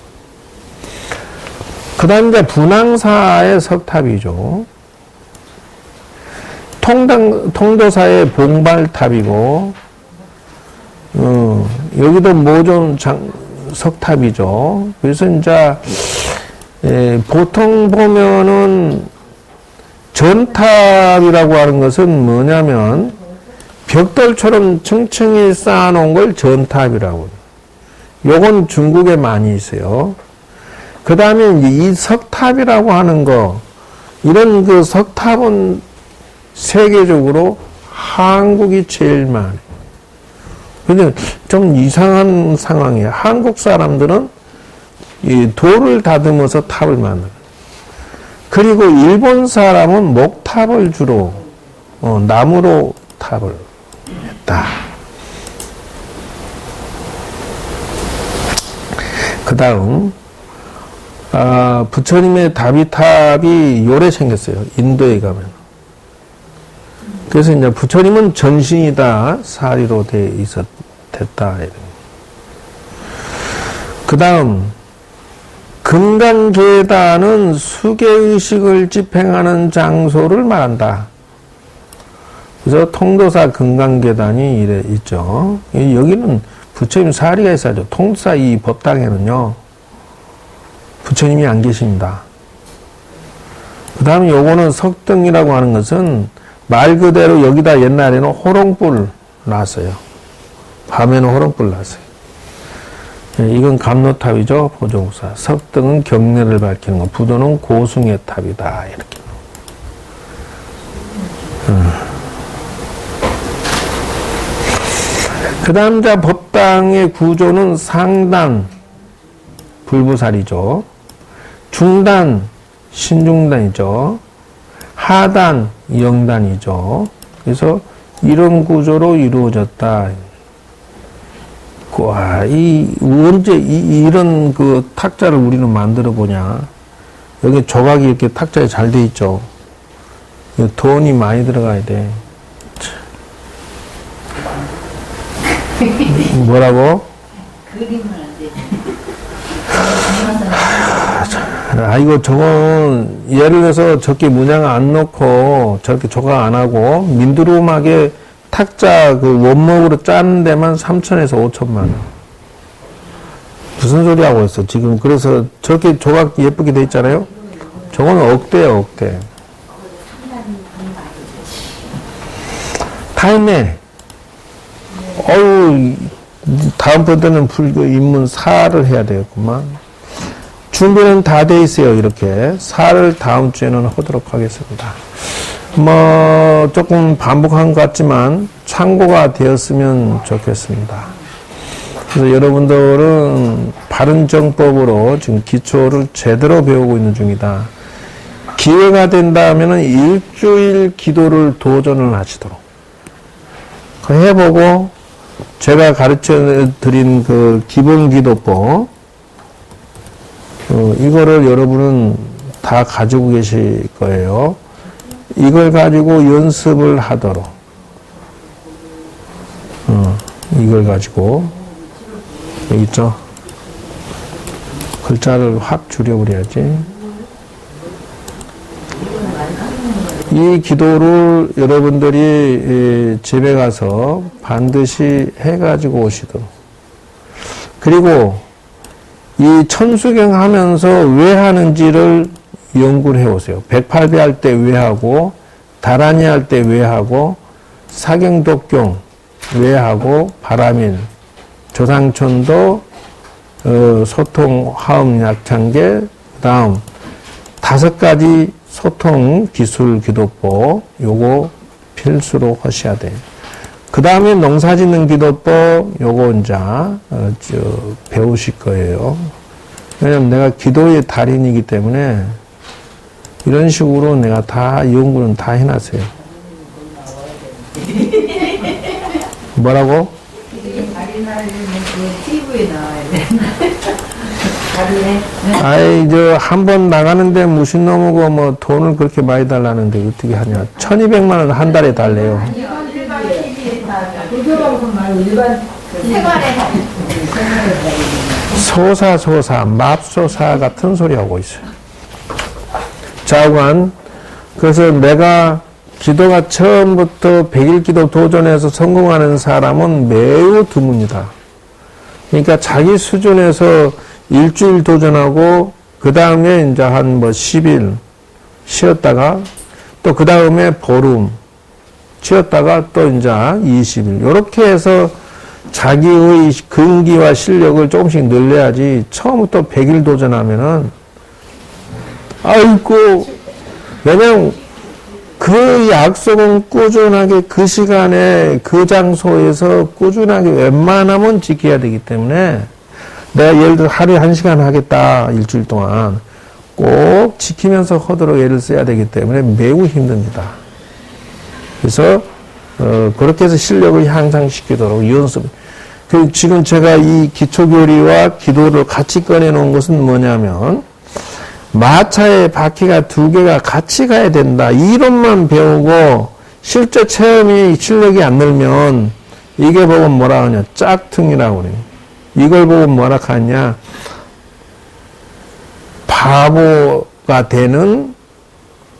그 다음에 이제 분황사의 석탑이죠. 통도사의 봉발탑이고, 여기도 모종 석탑이죠. 그래서 이제, 보통 보면은 전탑이라고 하는 것은 뭐냐면, 벽돌처럼 층층이 쌓아놓은 걸 전탑이라고 해요. 요건 중국에 많이 있어요. 그 다음에 이 석탑이라고 하는 거, 이런 그 석탑은 세계적으로 한국이 제일 많아요. 근데 좀 이상한 상황이에요. 한국 사람들은 이 돌을 다듬어서 탑을 만들어요. 그리고 일본 사람은 목탑을 주로, 나무로 탑을 했다. 그 다음, 부처님의 다비탑이 요래 생겼어요. 인도에 가면. 그래서 이제 부처님은 전신이다. 사리로 됐다. 그 다음, 금강계단은 수계의식을 집행하는 장소를 말한다. 그래서 통도사 금강계단이 이래 있죠. 여기는 부처님 사리가 있어야죠. 통도사 이 법당에는요, 부처님이 안 계십니다. 그 다음에 요거는 석등이라고 하는 것은 말 그대로 여기다 옛날에는 호롱불 놨어요. 밤에는 호롱불 놨어요. 이건 감로탑이죠. 보종사. 석등은 경례를 밝히는 거. 부도는 고승의 탑이다. 이렇게. 그 다음 법당의 구조는 상단, 불부살이죠. 중단, 신중단이죠. 하단, 영단이죠. 그래서 이런 구조로 이루어졌다. 와, 언제 이런 그 탁자를 우리는 만들어 보냐. 여기 조각이 이렇게 탁자에 잘 돼 있죠. 돈이 많이 들어가야 돼. 뭐라고? 그림은 안 돼. 이거 저건 예를 들어서 저렇게 문양 안 넣고 저렇게 조각 안 하고 민두름하게 탁자 그 원목으로 짜는 데만 3천에서 5천만 원. 무슨 소리 하고 있어 지금. 그래서 저렇게 조각 예쁘게 돼 있잖아요. 저거는 억대예요, 억대. 다 했네. 어우, 다음번에는 불교 입문 4를 해야 되겠구만. 준비는 다 돼 있어요, 이렇게. 4를 다음 주에는 하도록 하겠습니다. 뭐, 조금 반복한 것 같지만, 참고가 되었으면 좋겠습니다. 그래서 여러분들은 바른 정법으로 지금 기초를 제대로 배우고 있는 중이다. 기회가 된다면은 일주일 기도를 도전을 하시도록. 그 해보고, 제가 가르쳐 드린 그 기본 기도법, 이거를 여러분은 다 가지고 계실 거예요. 이걸 가지고 연습을 하도록. 이걸 가지고. 여기 있죠? 글자를 확 줄여버려야지. 이 기도를 여러분들이 집에 가서 반드시 해가지고 오시도록. 그리고 이 천수경 하면서 왜 하는지를 연구를 해오세요. 108배 할 때 왜 하고, 다란이 할 때 왜 하고, 사경독경 왜 하고, 바라민, 조상천도, 소통, 화음, 약창계, 그 다음 5가지 소통 기술 기도법, 요거 필수로 하셔야 돼요. 그 다음에 농사 짓는 기도법, 요거 이제, 배우실 거예요. 왜냐면 내가 기도의 달인이기 때문에 이런 식으로 내가 다 연구는 다 해놨어요. 뭐라고? TV에 나와야 돼. 아이, 한 번 나가는데 무슨 놈이고 뭐 돈을 그렇게 많이 달라는데 어떻게 하냐. 1200만원 한 달에 달래요. 일반 TV에 다 불교방송 말고 일반 생활에 소사, 맙소사 같은 소리 하고 있어요. 자관. 그래서 내가 기도가 처음부터 100일 기도 도전해서 성공하는 사람은 매우 드뭅니다. 그러니까 자기 수준에서 일주일 도전하고, 그 다음에 이제 한 10일 쉬었다가, 또 그 다음에 보름 쉬었다가 또 이제 20일. 요렇게 해서 자기의 근기와 실력을 조금씩 늘려야지, 처음부터 100일 도전하면은, 아이고, 왜냐면 그 약속은 꾸준하게 그 시간에 그 장소에서 꾸준하게 웬만하면 지켜야 되기 때문에, 내가 예를 들어 하루에 1시간 하겠다, 일주일 동안. 꼭 지키면서 하도록 애를 써야 되기 때문에 매우 힘듭니다. 그래서, 그렇게 해서 실력을 향상시키도록 연습. 지금 제가 이 기초교리와 기도를 같이 꺼내놓은 것은 뭐냐면, 마차에 바퀴가 2개가 같이 가야 된다. 이론만 배우고, 실제 체험이 실력이 안 늘면, 이게 보고 뭐라 하냐, 짝퉁이라고 그래요. 이걸 보고 뭐라 하냐, 바보가 되는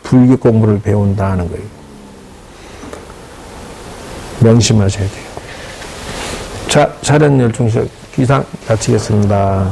불교 공부를 배운다 하는 거예요. 명심하셔야 돼요. 자, 차련 열중식 기상 마치겠습니다.